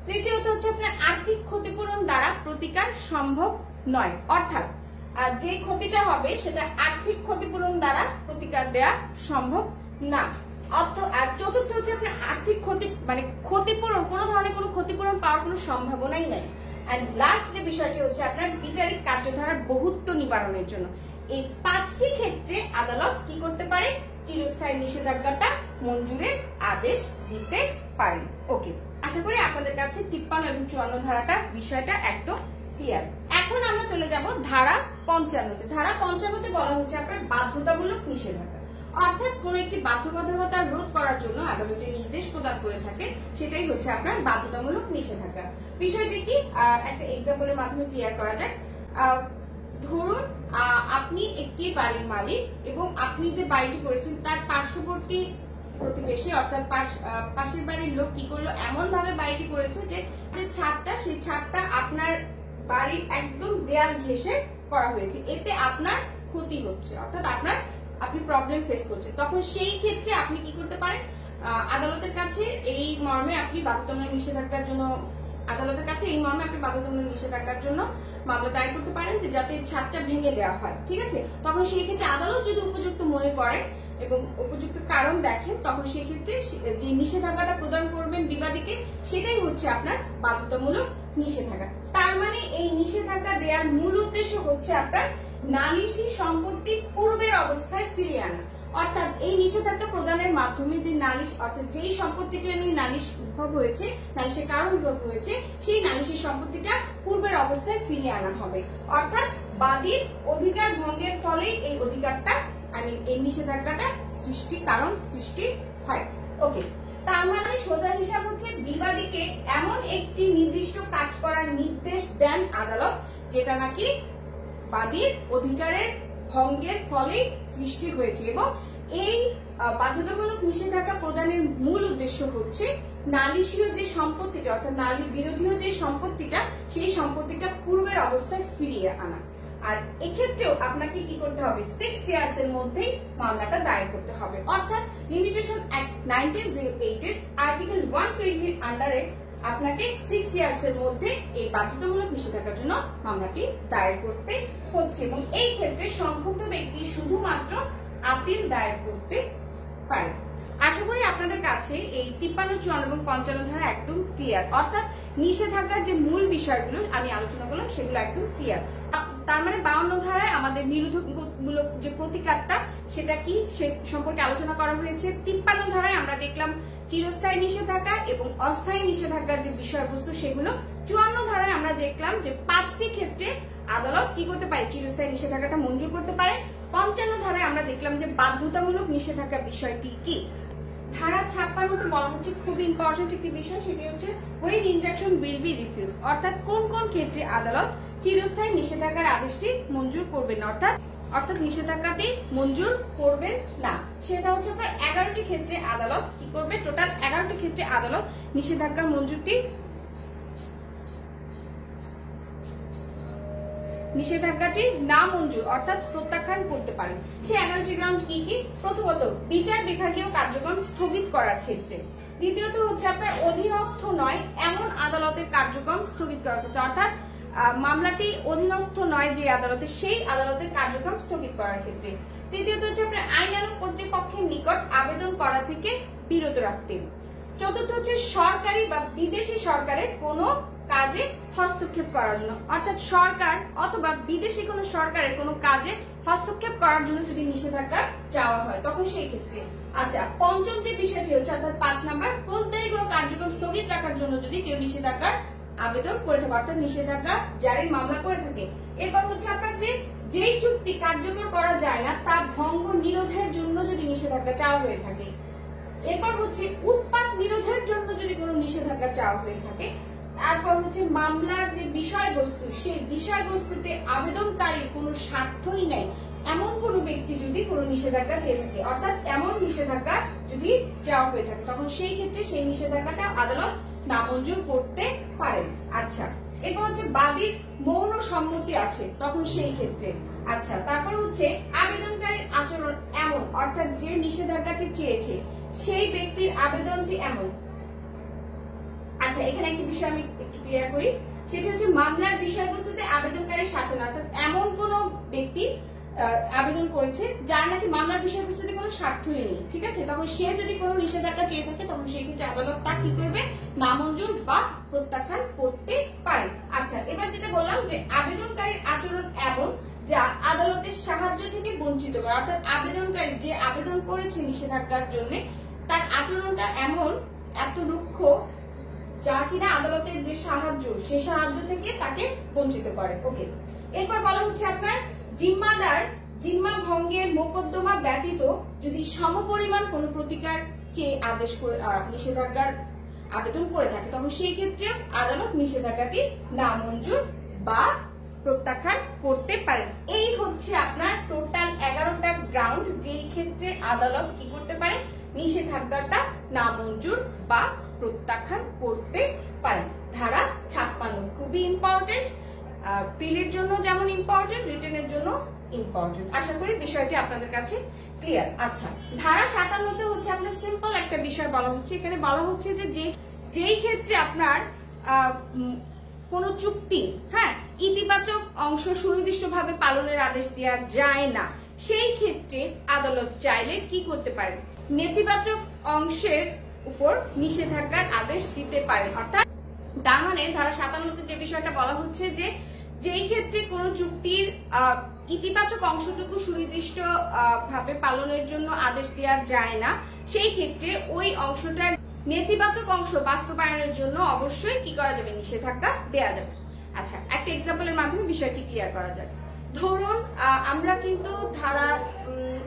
তৃতীয়ত হচ্ছে আপনার আর্থিক ক্ষতিপূরণ দ্বারা প্রতিকার সম্ভব নয়, অর্থাৎ যে ক্ষতিটা হবে সেটা আর্থিক ক্ষতিপূরণ দ্বারা প্রতিকার দেওয়া সম্ভব না। আর চতুর্থ হচ্ছে আপনার আর্থিক ক্ষতি মানে ক্ষতিপূরণ, কোনো ধরনের কোনো ক্ষতিপূরণ পাওয়ার কোনো সম্ভাবনাই নাই। এন্ড লাস্ট যে বিষয়টি হচ্ছে আপনার বিচারিক কার্যধারার বহুত্ব নিবারণের জন্য। এই 5টি ক্ষেত্রে আদালত কি করতে পারে? চিরস্থায়ী নিষেধাজ্ঞাটা মঞ্জুরের আদেশ দিতে পারে। ওকে, আশা করি আপনাদের কাছে 53 এবং 54 ধারাটা বিষয়টা একদম ক্লিয়ার। এখন আমরা চলে যাব ধারা 55-তে। ধারা 55-তে বলা হচ্ছে আপনার বাধ্যতামূলক নিষেধাজ্ঞা, অর্থাৎ কোন একটি বাধ্যবাধকতা রোধ করার জন্য আদালত যে নির্দেশ প্রদান করে থাকে সেটাই হচ্ছে আপনার বাধ্যতামূলক নিষেধাজ্ঞা। বিষয়টি কি একটা এক্সাম্পলের মাধ্যমে ক্লিয়ার করা যায়। ধরুন আপনি একটি বাড়ির মালিক এবং আপনি যে বাড়িটি করেছেন তার পার্শ্ববর্তী প্রতিবেশী অর্থাৎ পাশের বাড়ির লোক কি করলো, এমন ভাবে বাড়িটি করেছে যে ছাদটা, সেই ছাদটা আপনার বাড়ির একদম দেয়াল ঘেঁষে করা হয়েছে, এতে আপনার ক্ষতি হচ্ছে, অর্থাৎ আপনি প্রবলেম ফেস করছেন। তখন সেই ক্ষেত্রে আপনি কি করতে পারেন? আদালতের কাছে এই মর্মে আপনি বাধ্যতামূলক নিষেধাজ্ঞার জন্য মামলা দায়ের করতে পারেন যে যাতে ছাদটা ভেঙে দেওয়া হয়, ঠিক আছে? তখন সেই ক্ষেত্রে আদালত যদি উপযুক্ত মনে করেন এবং উপযুক্ত কারণ দেখেন, তখন সেই ক্ষেত্রে যে নিষেধাজ্ঞাটা প্রদান করবেন বিবাদীকে সেটাই হচ্ছে আপনার বাধ্যতামূলক নিষেধাজ্ঞা। তার মানে এই নিষেধাজ্ঞা দেওয়ার মূল উদ্দেশ্য হচ্ছে আপনার নালিশি সম্পত্তি পূর্বের অবস্থায় ফিরিয়ে আনা, অর্থাৎ এই নিষেধাজ্ঞা প্রদানের মাধ্যমে যে নালিশ অর্থাৎ যেই সম্পত্তিটা নিয়ে নালিশ উদ্ভব হয়েছে, নালিশের কারণ উদ্ভব হয়েছে, সেই নালিশের সম্পত্তিটা পূর্বের অবস্থায় ফিরিয়ে আনা হবে, অর্থাৎ বাদীর অধিকার ভঙ্গের ফলে এই অধিকারটা এই নিষেধাজ্ঞাটা সৃষ্টি হয়। ওকে, তার মানে সোজা হিসাব হচ্ছে বিবাদীকে এমন একটি নির্দিষ্ট কাজ করার নির্দেশ দেন আদালত যেটা নাকি বাদীর অধিকারের ভঙ্গের ফলে সৃষ্টি হয়েছে, এবং এই বাধ্যতামূলক নিষেধাজ্ঞা প্রদানের মূল উদ্দেশ্য হচ্ছে নালিশীয় যে সম্পত্তিটা অর্থাৎ নারী বিরোধীয় যে সম্পত্তিটা, সেই সম্পত্তিটা পূর্বের অবস্থায় ফিরিয়ে আনা। আর এক্ষেত্রেও আপনাকে কি করতে হবে? 6 ইয়ার্স এর মধ্যেই মামলাটা দায়ের করতে হবে, অর্থাৎ লিমিটেশন অ্যাক্ট 1908 এর আর্টিকেল 120 এর আন্ডারে আপনাকে 6 ইয়ার্স এর মধ্যে এই বাধ্যতামূলক নিষেধাজ্ঞার জন্য মামলাটি দায়ের করতে হচ্ছে, এবং এই ক্ষেত্রে সংক্ষুব্ধ ব্যক্তি শুধুমাত্র আপিল দায়ের করতে পারে। আশা করি আপনাদের কাছে এই 53, 54 এবং 55 ধারা একদম ক্লিয়ার, অর্থাৎ নিষেধাজ্ঞার যে মূল বিষয়গুলো আমি আলোচনা করলাম সেগুলো একদম ক্লিয়ার। তার মানে 52 ধারায় আমাদের নিরোধমূলক যে প্রতিকারটা সেটা কি সে সম্পর্কে আলোচনা করা হয়েছে। 53 ধারায় আমরা দেখলাম চিরস্থায়ী নিষেধাজ্ঞা এবং অস্থায়ী নিষেধাজ্ঞার যে বিষয়বস্তু সেগুলো। 54 ধারায় আমরা দেখলাম যে 5টি ক্ষেত্রে আদালত কি করতে পারে? চিরস্থায়ী নিষেধাজ্ঞাটা মঞ্জুর করতে পারে। 55 ধারায় আমরা দেখলাম যে বাধ্যতামূলক নিষেধাজ্ঞা বিষয়টি কি। ধারা 56-তে বলা হচ্ছে খুব ইম্পর্টেন্ট একটি বিষয়, সেটি হচ্ছে when injunction will be refused, অর্থাৎ কোন কোন ক্ষেত্রে আদালত চিরস্থায়ী নিষেধাজ্ঞার আদেশটি মঞ্জুর করবেন না, অর্থাৎ নিষেধাজ্ঞাটি মঞ্জুর করবেন না। সেটা হচ্ছে আপনার 11টি ক্ষেত্রে আদালত কি করবে? টোটাল 11টি ক্ষেত্রে আদালত নিষেধাজ্ঞা নিষেধাজ্ঞাটি না মঞ্জুর অর্থাৎ প্রত্যাখ্যান করতে পারেন। সেই 11টি গ্রাউন্ড কি কি? প্রথমত বিচার বিভাগীয় কার্যক্রম স্থগিত করার ক্ষেত্রে। দ্বিতীয়ত হচ্ছে আপনার অধীনস্থ নয় এমন আদালতের কার্যক্রম স্থগিত করার ক্ষেত্রে, অর্থাৎ মামলাটি অধীনস্থ নয় যে আদালতে, সেই আদালতের কার্যক্রম স্থগিত করার ক্ষেত্রে। তৃতীয়ত হচ্ছে আপনার আইনানুগ কর্তৃপক্ষের নিকট আবেদন করা থেকে বিরত রাখতে। চতুর্থ হচ্ছে সরকারি বা বিদেশি সরকারের কোনো কাজে হস্তক্ষেপ করার জন্য, অর্থাৎ সরকার অথবা বিদেশি কোনো সরকারের কোনো কাজে হস্তক্ষেপ করার জন্য যদি নিষেধাজ্ঞা চাওয়া হয় তখন সেই ক্ষেত্রে। আচ্ছা, পঞ্চম যে বিষয়টি হচ্ছে অর্থাৎ 5 নাম্বার, ফৌজদারি কোনো কার্যক্রম স্থগিত রাখার জন্য যদি কেউ নিষেধাজ্ঞার আবেদন করে থাকে অর্থাৎ নিষেধাজ্ঞা জারির মামলা করে থাকে। এরপর হচ্ছে আপনার যেই চুক্তি কার্যকর করা যায় না তা ভঙ্গ নিরোধের জন্য যদি নিষেধাজ্ঞা চাওয়া হয়ে থাকে। এরপর হচ্ছে উৎপাত নিরোধের জন্য যদি কোনো নিষেধাজ্ঞা চাওয়া হয়ে থাকে। তারপর হচ্ছে মামলার যে বিষয়বস্তু সেই বিষয়বস্তুতে আবেদনকারীর কোনো স্বার্থই নেই এমন কোনো ব্যক্তি যদি কোনো নিষেধাজ্ঞা চেয়ে থাকে, অর্থাৎ এমন নিষেধাজ্ঞা যদি চাওয়া হয়ে থাকে তখন সেই ক্ষেত্রে সেই নিষেধাজ্ঞাটা আদালত নামঞ্জুর করতে পারেন। আচ্ছা, এরপর হচ্ছে বাদীর মৌন সম্মতি আছে তখন সেই ক্ষেত্রে। আচ্ছা, তারপর হচ্ছে আবেদনকারীর আচরণ এমন, অর্থাৎ যে নিষেধাজ্ঞাটি চেয়েছে সেই ব্যক্তির আবেদনটি এমন। আচ্ছা, এখানে একটি বিষয় আমি একটু ক্লিয়ার করি, সেটা হচ্ছে মামলার বিষয়বস্তুতে আবেদনকারীর স্বার্থ না, অর্থাৎ এমন কোন ব্যক্তি আবেদন করেছে যার নাকি মামলার বিষয়বস্তুতে কোনো স্বার্থই নেই, ঠিক আছে, তখন সে যদি কোনো নিষেধাজ্ঞা চেয়ে থাকে তখন সেই ক্ষেত্রে আদালত তা কি করবে, নামঞ্জুর বা প্রত্যাখ্যান করতে পারে। আচ্ছা, এবার যেটা বললাম যে আবেদনকারীর আচরণ এমন যা আদালতের সাহায্য থেকে বঞ্চিত করে, অর্থাৎ আবেদনকারী যে আবেদন করেছে নিষেধাজ্ঞার জন্য তার আচরণটা এমন এত রুক্ষ যা কিনা আদালতের যে সাহায্য সেই সাহায্য থেকে তাকে বঞ্চিত করে। ওকে, এরপর বলা হচ্ছে আপনার জিম্মাদার জিম্মা ভঙ্গের মোকদ্দমা ব্যতীত যদি সমপরিমাণ কোনো প্রতিকার চেয়ে আদেশ করে নিষেধাজ্ঞার আবেদন করে থাকে তখন সেই ক্ষেত্রে আদালত নিষেধাজ্ঞাটি নামঞ্জুর বা প্রত্যাখ্যান করতে পারেন। এই হচ্ছে আপনার টোটাল 11টা গ্রাউন্ড যেই ক্ষেত্রে আদালত কি করতে পারে, নিষেধাজ্ঞাটা নামঞ্জুর বা প্রত্যাখ্যান করতে পারেন। ধারা 56 খুবই ইম্পর্টেন্ট, প্রিলির জন্য যেমন ইম্পর্টেন্ট রিটেনের জন্য ইম্পর্টেন্ট। আশা করি বিষয়টি আপনাদের কাছে ক্লিয়ার। আচ্ছা, ধারা 57 হচ্ছে আপনার সিম্পল একটা বিষয় বলা হচ্ছে, এখানে বলা হচ্ছে যে যেই ক্ষেত্রে আপনার কোন চুক্তি ইতিবাচক অংশ সুনির্দিষ্টভাবে পালনের আদেশ দেওয়া যায় না সেই ক্ষেত্রে আদালত চাইলে কি করতে পারে, নেতিবাচক অংশের উপর নিষেধাজ্ঞার আদেশ দিতে পারে। অর্থাৎ তার মানে ধারা 57 যে বিষয়টা বলা হচ্ছে যে যেই ক্ষেত্রে কোন চুক্তির ইতিবাচক অংশটুকু সুনির্দিষ্ট ভাবে পালনের জন্য আদেশ দেওয়া যায় না সেই ক্ষেত্রে ওই অংশটার নেতিবাচক অংশ বাস্তবায়নের জন্য অবশ্যই কি করা যাবে, নিষেধাজ্ঞা দেওয়া যাবে। আচ্ছা, একটা এক্সাম্পলের মাধ্যমে বিষয়টি ক্লিয়ার করা যাবে। ধরুন আমরা কিন্তু ধারা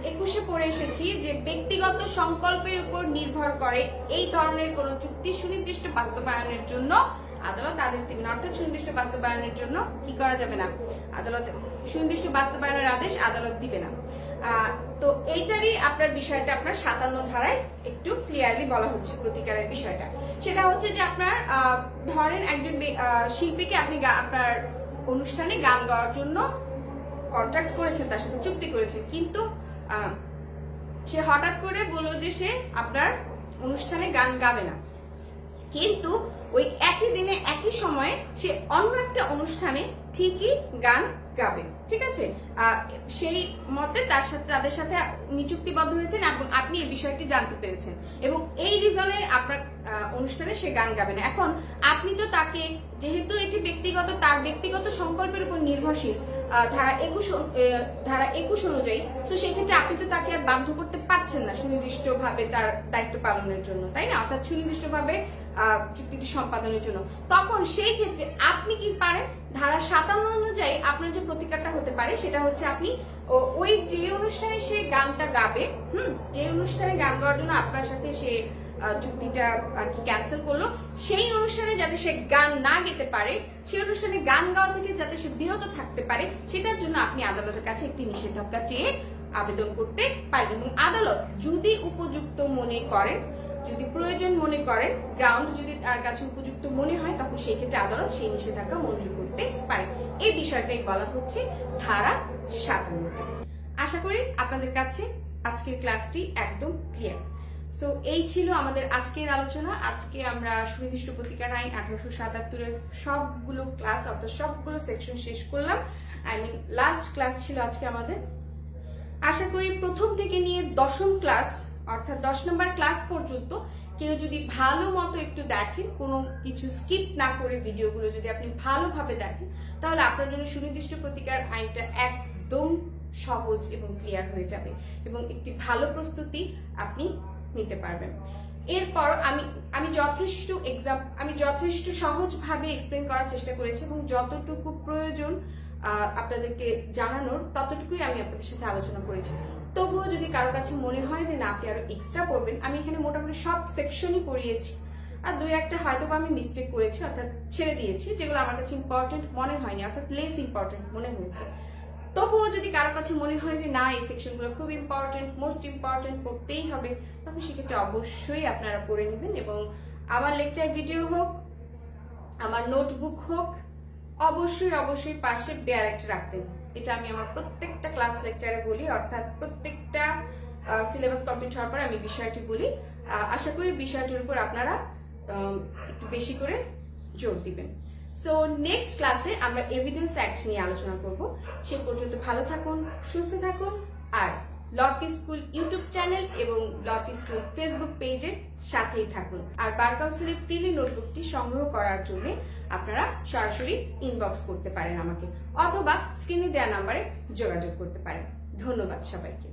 21 পড়ে এসেছি যে ব্যক্তিগত সংকল্পের উপর নির্ভর করে এই ধরনের কোন চুক্তি সুনির্দিষ্ট বাস্তবায়নের জন্য আদালত আদেশ দিবে না, অর্থাৎ সুনির্দিষ্ট বাস্তবায়নের জন্য কি করা যাবে না, আদালত সুনির্দিষ্ট বাস্তবায়নের আদেশ আদালত দিবে না। তো এইটারই আপনার বিষয়টা আপনার 57 ধারায় একটু ক্লিয়ারলি বলা হচ্ছে প্রতিকারের বিষয়টা। সেটা হচ্ছে যে আপনার ধরেন একজন শিল্পীকে আপনি আপনার অনুষ্ঠানে গান গাওয়ার জন্য কন্ট্রাক্ট করেছেন, তার সাথে চুক্তি করেছেন, কিন্তু সে হঠাৎ করে বলল যে সে আপনার অনুষ্ঠানে গান গাবে না, কিন্তু ওই একই দিনে একই সময়ে সে অন্য একটা অনুষ্ঠানে ঠিকই গান গাবে, ঠিক আছে, সেই মতে তাদের সাথে চুক্তিবদ্ধ হয়েছেন এবং আপনি এই বিষয়টি জানতে পেরেছেন এবং এই রিজনে আপনার অনুষ্ঠানে সে গান গাবে না। এখন আপনি তো তাকে, যেহেতু এটি তার ব্যক্তিগত সংকল্পের উপর নির্ভরশীল ধারা 21 অনুযায়ী, তো সেক্ষেত্রে আপনি তো তাকে আর বাধ্য করতে পারছেন না সুনির্দিষ্ট ভাবে তার দায়িত্ব পালনের জন্য, তাই না, অর্থাৎ সুনির্দিষ্ট ভাবে চুক্তিটি সম্পাদনের জন্য। তখন সেই ক্ষেত্রে আপনি কি পারেন, ধারা 57 অনুযায়ী আপনার যে প্রতিকারটা হতে পারে সেটা হচ্ছে আপনি ওই যে অনুষ্ঠানে সে গানটা গাবে, যে অনুষ্ঠানে গান গাওয়ার জন্য আপনার সাথে সে চুক্তিটা আর কি ক্যান্সেল করলো, সেই অনুষ্ঠানে যাতে সে গান না গেতে পারে, সেই অনুষ্ঠানে গান গাওয়া থেকে যাতে সে বিরত থাকতে পারে, সেটার জন্য আপনি আদালতের কাছে একটি নিষেধাজ্ঞা চেয়ে আবেদন করতে পারেন এবং আদালত যদি উপযুক্ত মনে করেন, যদি প্রয়োজন মনে করেন, গ্রাউন্ড যদি তার কাছে উপযুক্ত মনে হয়, তখন সেই ক্ষেত্রে আদালত সেই নিষেধাজ্ঞা মঞ্জুর করতে পারে। এই বিষয়টাই বলা হচ্ছে ধারা 57। আশা করি আপনাদের কাছে আজকের ক্লাসটি একদম ক্লিয়ার। সো এই ছিল আমাদের আজকের আলোচনা। আজকে আমরা সুনির্দিষ্ট প্রতিকার আইন 1877 সবগুলো ক্লাস অর্থাৎ সবগুলো সেকশন শেষ করলাম। লাস্ট ক্লাস ছিল আজকে আমাদের। আশা করি প্রথম থেকে নিয়ে 10ম ক্লাস অর্থাৎ 10 নম্বর ক্লাস পর্যন্ত কেউ যদি ভালো মতো একটু দেখেন, কোনো কিছু স্কিপ না করে ভিডিওগুলো যদি আপনি ভালোভাবে দেখেন, তাহলে আপনার জন্য সুনির্দিষ্ট প্রতিকার আইনটা একদম সহজ এবং ক্লিয়ার হয়ে যাবে এবং একটি ভালো প্রস্তুতি আপনি নিতে পারবেন। এরপর আমি যথেষ্ট সহজভাবে এক্সপ্লেন করার চেষ্টা করেছি এবং যতটুকু প্রয়োজন আপনাদেরকে জানানোর ততটুকুই আমি আপনাদের সাথে আলোচনা করেছি। তবুও যদি কারো কাছে মনে হয় যে না আপনি আরো এক্সট্রা পড়বেন, আমি এখানে মোটামুটি সব সেকশনই পড়িয়েছি, আর দুই একটা হয়তো আমি মিস্টেক করেছি অর্থাৎ ছেড়ে দিয়েছি, যেগুলো আমার কাছে ইম্পর্টেন্ট মনে হয়নি অর্থাৎ লেস ইম্পর্টেন্ট মনে হয়েছে। তবুও যদি কারো কাছে মনে হয় যে না এই সেকশনগুলো খুব ইম্পর্টেন্ট, মোস্ট ইম্পর্টেন্ট, পড়তেই হবে, তখন সেক্ষেত্রে অবশ্যই আপনারা পড়ে নেবেন এবং আমার লেকচার ভিডিও হোক, আমার নোটবুক হোক, অবশ্যই পাশে বেয়ার একটা রাখবেন। এটা আমি আমার প্রত্যেকটা ক্লাস লেকচারে বলি, অর্থাৎ প্রত্যেকটা সিলেবাস কমপ্লিট হওয়ার পর আমি বিষয়টি বলি। আশা করি বিষয়টির উপর আপনারা একটু বেশি করে জোর দিবেন। সো নেক্সট ক্লাসে আমরা এভিডেন্স অ্যাক্ট নিয়ে আলোচনা করব। সে পর্যন্ত ভালো থাকুন, সুস্থ থাকুন, আর লটি স্কুল ইউটিউব চ্যানেল এবং লটি স্কুল ফেসবুক পেজের সাথেই থাকুন। আর বার কাউন্সিলের প্রিলি নোটবুকটি সংগ্রহ করার জন্য আপনারা সরাসরি ইনবক্স করতে পারেন আমাকে, অথবা স্ক্রিনে দেওয়া নাম্বারে যোগাযোগ করতে পারেন। ধন্যবাদ সবাইকে।